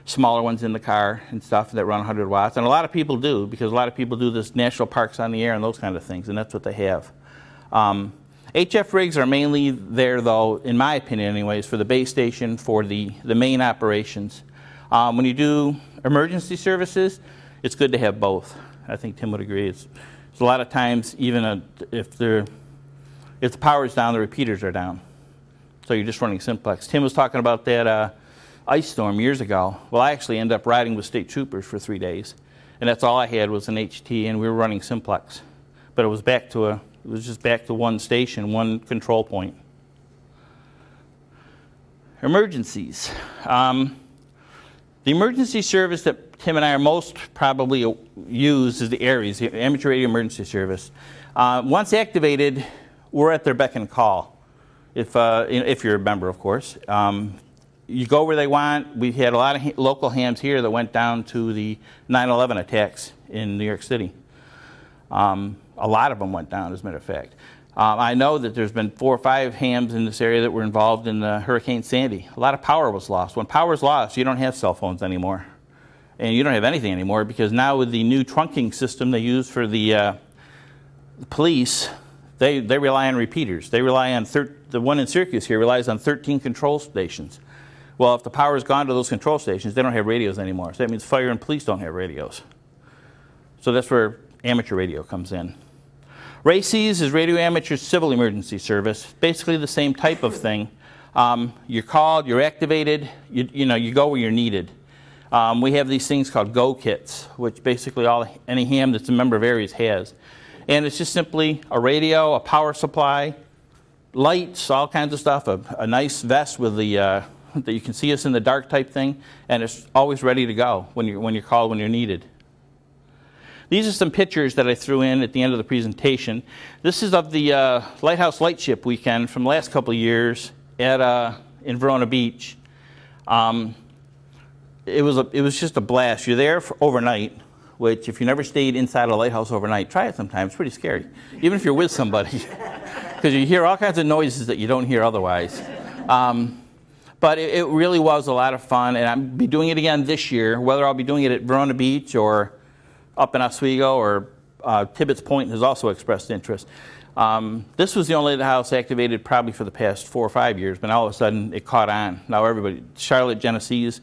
Smaller ones in the car and stuff that run 100 watts. And a lot of people do, because a lot of people do this national parks on the air and those kind of things, and that's what they have. HF rigs are mainly there, though, in my opinion anyways, for the base station, for the main operations. When you do emergency services, it's good to have both. I think Tim would agree. It's a lot of times, even if the power's down, the repeaters are down. So you're just running simplex. Tim was talking about that ice storm years ago. Well, I actually ended up riding with state troopers for 3 days. And that's all I had was an HT, and we were running simplex. But it was just back to one station, one control point. Emergencies. The emergency service that Tim and I are most probably use is the ARES, the Amateur Radio Emergency Service. Once activated, we're at their beck and call, if you're a member, of course. You go where they want. We had a lot of local hams here that went down to the 9/11 attacks in New York City. A lot of them went down, as a matter of fact. I know that there's been 4 or 5 hams in this area that were involved in Hurricane Sandy. A lot of power was lost. When power is lost, you don't have cell phones anymore. And you don't have anything anymore, because now with the new trunking system they use for the police, they rely on repeaters. They rely on, the one in Syracuse here relies on 13 control stations. Well, if the power is gone to those control stations, they don't have radios anymore. So that means fire and police don't have radios. So that's where amateur radio comes in. RACES is Radio Amateur Civil Emergency Service. Basically the same type of thing. You're called, you're activated, you go where you're needed. We have these things called go kits, which basically any ham that's a member of ARES has. And it's just simply a radio, a power supply, lights, all kinds of stuff, a nice vest with that you can see us in the dark type thing, and it's always ready to go when you're called, when you're needed. These are some pictures that I threw in at the end of the presentation. This is of the Lighthouse Lightship weekend from the last couple of years in Verona Beach. It was just a blast. You're there for overnight, which if you never stayed inside a lighthouse overnight, try it sometime. It's pretty scary, even if you're with somebody, because you hear all kinds of noises that you don't hear otherwise. But it really was a lot of fun, and I'll be doing it again this year, whether I'll be doing it at Verona Beach or up in Oswego, or Tibbetts Point has also expressed interest. This was the only lighthouse activated probably for the past 4 or 5 years, but all of a sudden it caught on. Now everybody, Charlotte, Genesee's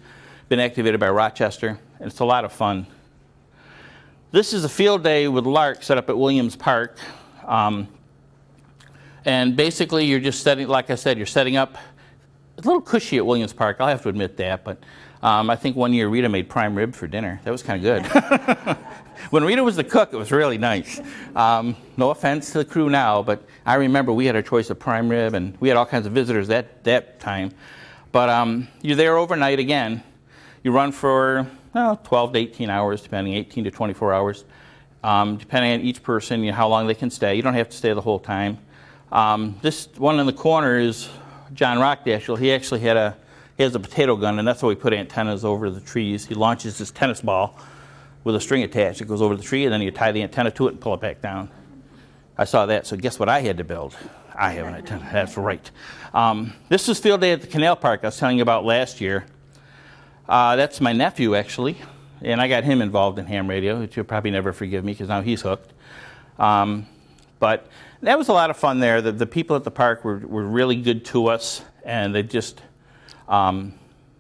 been activated by Rochester, and it's a lot of fun. This is a field day with Lark set up at Williams Park. And basically you're just setting, like I said, you're setting up. It's a little cushy at Williams Park, I'll have to admit that, but I think one year Rita made prime rib for dinner. That was kind of good. When Rita was the cook, it was really nice. No offense to the crew now, but I remember we had our choice of prime rib, and we had all kinds of visitors that time. But you're there overnight again. You run for 12 to 18 hours, depending, 18 to 24 hours, depending on each person, how long they can stay. You don't have to stay the whole time. This one in the corner is John Rockdashel. He actually has a potato gun, and that's how we put antennas over the trees. He launches this tennis ball with a string attached. It goes over the tree, and then you tie the antenna to it and pull it back down. I saw that, so guess what I had to build? I have an antenna, that's right. This was field day at the Canal Park I was telling you about last year. That's my nephew, actually, and I got him involved in ham radio, which he'll probably never forgive me because now he's hooked. But that was a lot of fun there. The people at the park were really good to us, and they just,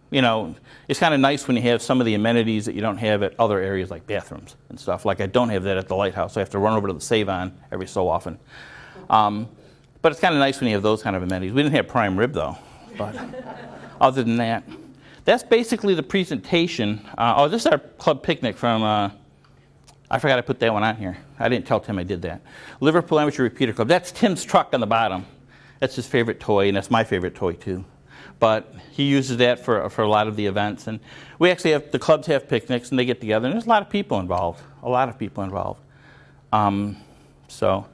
you know, it's kind of nice when you have some of the amenities that you don't have at other areas like bathrooms and stuff. Like I don't have that at the lighthouse. I have to run over to the Save-On every so often. But it's kind of nice when you have those kind of amenities. We didn't have prime rib though, but other than that, that's basically the presentation. Oh, this is our club picnic from, I forgot I put that one on here. I didn't tell Tim I did that. Liverpool Amateur Repeater Club. That's Tim's truck on the bottom. That's his favorite toy, and that's my favorite toy too. But he uses that for a lot of the events. And we actually have, the clubs have picnics and they get together, and there's a lot of people involved. A lot of people involved. So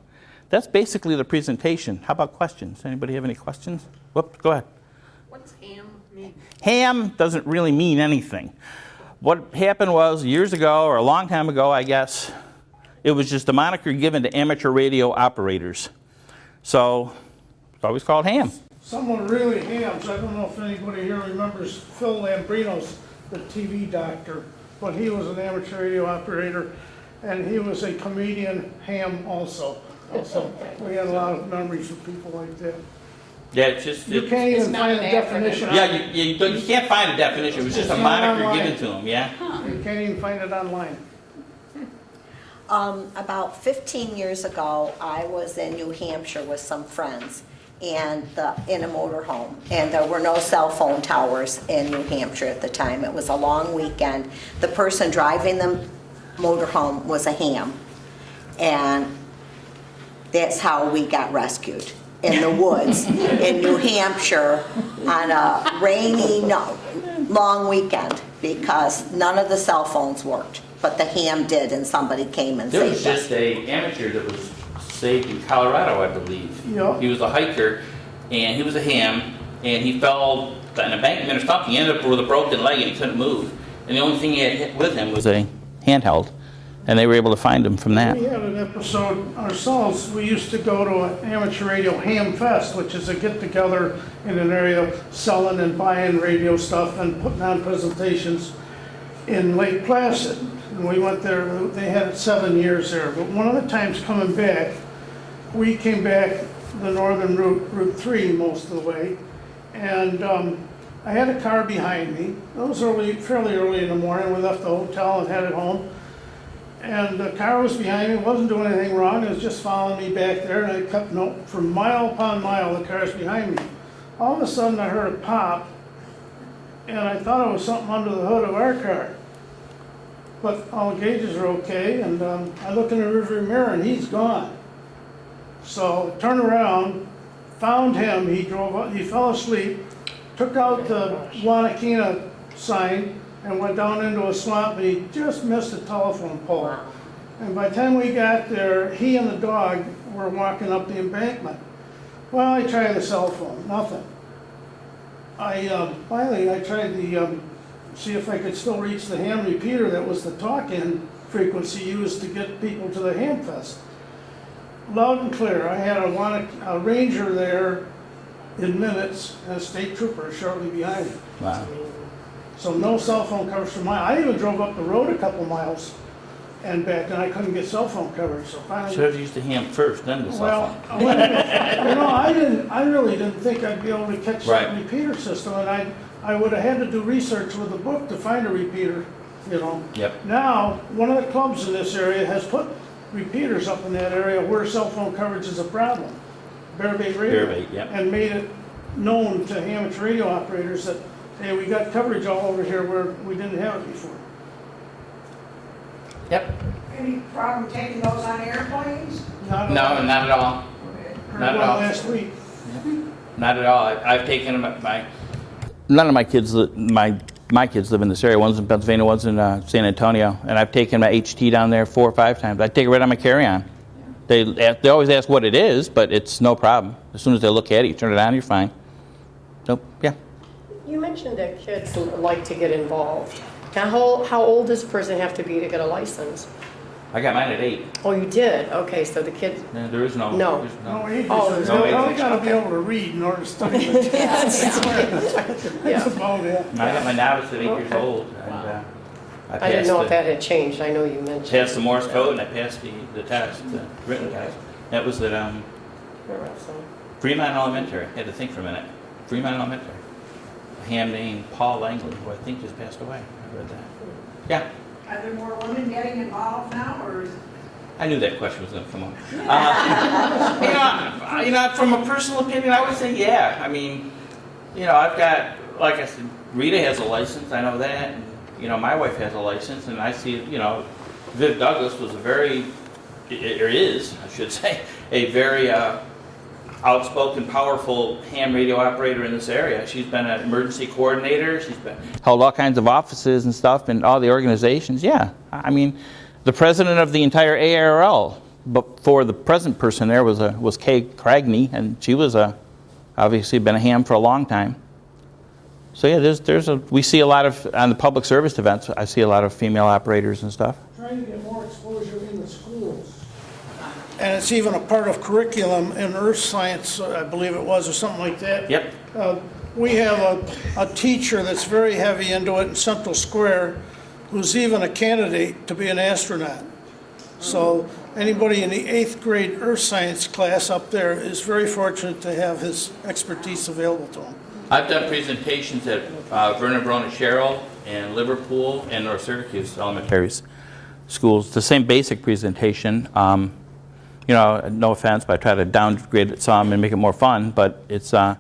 that's basically the presentation. How about questions? Anybody have any questions? Whoop, go ahead. What's ham mean? Ham doesn't really mean anything. What happened was years ago, or a long time ago, I guess, it was just a moniker given to amateur radio operators. So it's always called ham. Someone really hams. I don't know if anybody here remembers Phil Lambrinos, the TV doctor, but he was an amateur radio operator, and he was a comedian ham also. So we had a lot of memories of people like that. Yeah, it's just... You can't even find a definition. Yeah, you can't find a definition. It was just a moniker given to him, yeah? You can't even find it online. About 15 years ago, I was in New Hampshire with some friends and in a motorhome, and there were no cell phone towers in New Hampshire at the time. It was a long weekend. The person driving the motorhome was a ham, and that's how we got rescued, in the woods in New Hampshire on a rainy, long weekend, because none of the cell phones worked, but the ham did, and somebody came and There was saved us. just a amateur that was saved in Colorado, I believe. Yeah. He was a hiker, and he was a ham, and he fell on an embankment or something. He ended up with a broken leg, and he couldn't move. And the only thing he had with him was a handheld, and they were able to find him from that. We had an episode ourselves. We used to go to an amateur radio ham fest, which is a get-together in an area selling and buying radio stuff and putting on presentations in Lake Placid. And we went there, they had it 7 years there. But one of the times coming back, we came back the northern route 3 most of the way. And I had a car behind me. It was fairly early in the morning. We left the hotel and headed home. And the car was behind me, wasn't doing anything wrong, it was just following me back there, and I kept for mile upon mile, the car's behind me. All of a sudden I heard a pop, and I thought it was something under the hood of our car. But all the gauges are okay, and I look in the rearview mirror and he's gone. So I turned around, found him, he drove up, he fell asleep, took out the Wanakina sign, and went down into a swamp, and he just missed a telephone pole. Wow. And by the time we got there, he and the dog were walking up the embankment. Well, I tried the cell phone, nothing. Finally, I tried see if I could still reach the ham repeater that was the talk-in frequency used to get people to the ham fest. Loud and clear. I had a ranger there in minutes, and a state trooper shortly behind me. Wow. So no cell phone coverage for mine. I even drove up the road a couple miles and back, and I couldn't get cell phone coverage. So finally, Should have used the ham first, then the cell well, phone. I really didn't think I'd be able to catch that repeater system, and I would have had to do research with a book to find a repeater, you know. Yep. Now, one of the clubs in this area has put repeaters up in that area where cell phone coverage is a problem. Bearbait radio. Bearbait, yep. And made it known to amateur radio operators that, hey, we got coverage all over here where we didn't have it before. Yep. Any problem taking those on airplanes? Not No, all. not at all. Heard not at one all. last week. Not at all. I've taken them at none of my kids, my kids live in this area. One's in Pennsylvania, one's in San Antonio, and I've taken my HT down there 4 or 5 times. I take it right on my carry-on. They always ask what it is, but it's no problem. As soon as they look at it, you turn it on, you're fine. So, yeah. You mentioned that kids like to get involved. Now, how old does a person have to be to get a license? I got mine at 8. Oh, you did? Okay, so the kids, No, there is no. No. There's No age. Oh, They there's no only age. got to be able to read in order to study it. That's about it. I got my novice at 8 years old, and I didn't know if that had changed. I know you mentioned. passed the Morse code, and I passed the test, the written test. That was at Awesome. Fremont Elementary. I had to think for a minute. Fremont Elementary. ham named Paul Langley, who I think just passed away. I read that. Yeah. Are there more women getting involved now, or is I knew that question was going to come up. From a personal opinion, I would say yeah. I mean, I've got, like I said, Rita has a license. I know that. And, my wife has a license, and I see, Viv Douglas was I should say, a very outspoken, powerful ham radio operator in this area. She's been an emergency coordinator. She's held all kinds of offices and stuff in all the organizations. Yeah, I mean, the president of the entire ARL, but for the present person there was Kay Cragney, and she was obviously been a ham for a long time. So yeah, we see a lot of, on the public service events, I see a lot of female operators and stuff. Trying to get more exposure in the schools. And it's even a part of curriculum in earth science, I believe it was, or something like that. Yep. We have a teacher that's very heavy into it in Central Square, who's even a candidate to be an astronaut. So anybody in the 8th grade earth science class up there is very fortunate to have his expertise available to him. I've done presentations at Vernon Brown and Sherrill and Liverpool and North Syracuse elementary schools. The same basic presentation. No offense, but I try to downgrade it some and make it more fun. But it's, they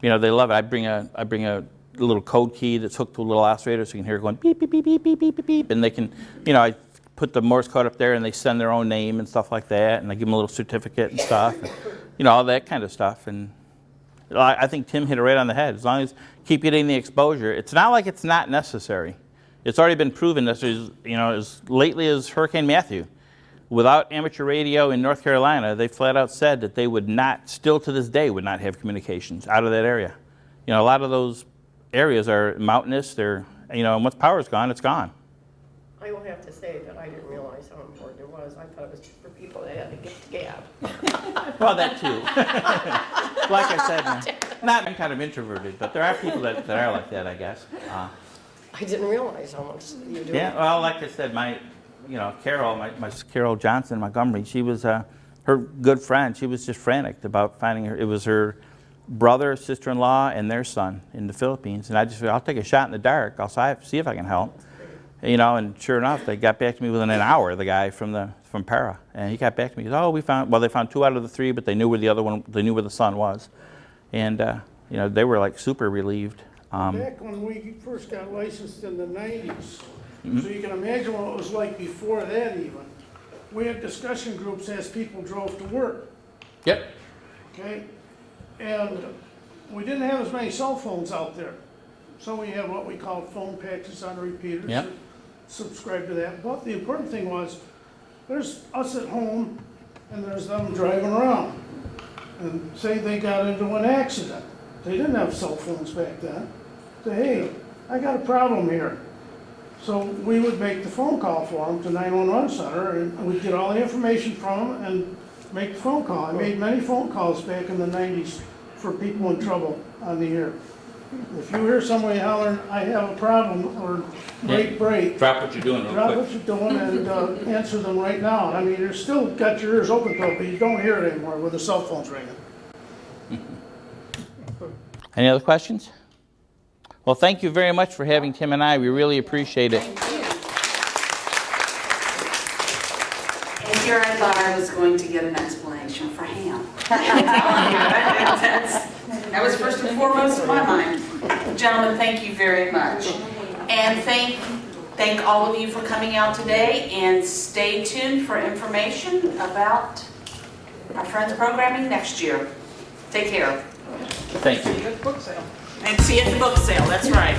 love it. I bring a little code key that's hooked to a little oscillator, so you can hear it going beep beep beep beep beep beep beep beep, and they can, I put the Morse code up there, and they send their own name and stuff like that, and I give them a little certificate and stuff, and, all that kind of stuff. And I think Tim hit it right on the head. As long as keep getting the exposure, it's not like it's not necessary. It's already been proven that as lately as Hurricane Matthew. Without amateur radio in North Carolina, they flat out said that they would not, still to this day, would not have communications out of that area. A lot of those areas are mountainous. They're, and once power's gone, it's gone. I will have to say that I didn't realize how important it was. I thought it was just for people that had to get to gab. Well, that too. Like I said, I'm kind of introverted, but there are people that are like that, I guess. I didn't realize how much you do. Yeah, well, like I said, Carol, my Carol Johnson in Montgomery, she was her good friend. She was just frantic about finding her. It was her brother, sister-in-law, and their son in the Philippines. And I just said, I'll take a shot in the dark. I'll see if I can help. And sure enough, they got back to me within an hour, the guy from Para. And he got back to me. He goes, they found 2 out of the 3, but they knew where the other one, they knew where the son was. And, they were like super relieved. Back when we first got licensed in the 90s, so you can imagine what it was like before that even. We had discussion groups as people drove to work. Yep. Okay? And we didn't have as many cell phones out there. So we had what we call phone packages on repeaters. Yep. Subscribe to that. But the important thing was, there's us at home and there's them driving around. And say they got into an accident. They didn't have cell phones back then. Say, hey, I got a problem here. So we would make the phone call for them to 911 center, and we'd get all the information from them and make the phone call. I made many phone calls back in the 90s for people in trouble on the air. If you hear somebody hollering, I have a problem, or break, Drop what you're doing real drop quick. what you're doing and answer them right now. I mean, you're still got your ears open to it, but you don't hear it anymore with the cell phones ringing. Any other questions? Well, thank you very much for having Tim and I. We really appreciate it. And here I thought I was going to get an explanation for ham. That was first and foremost in my mind. Gentlemen, thank you very much. And thank all of you for coming out today, and stay tuned for information about our Friends programming next year. Take care. Thank you. And see you at the book sale, that's right.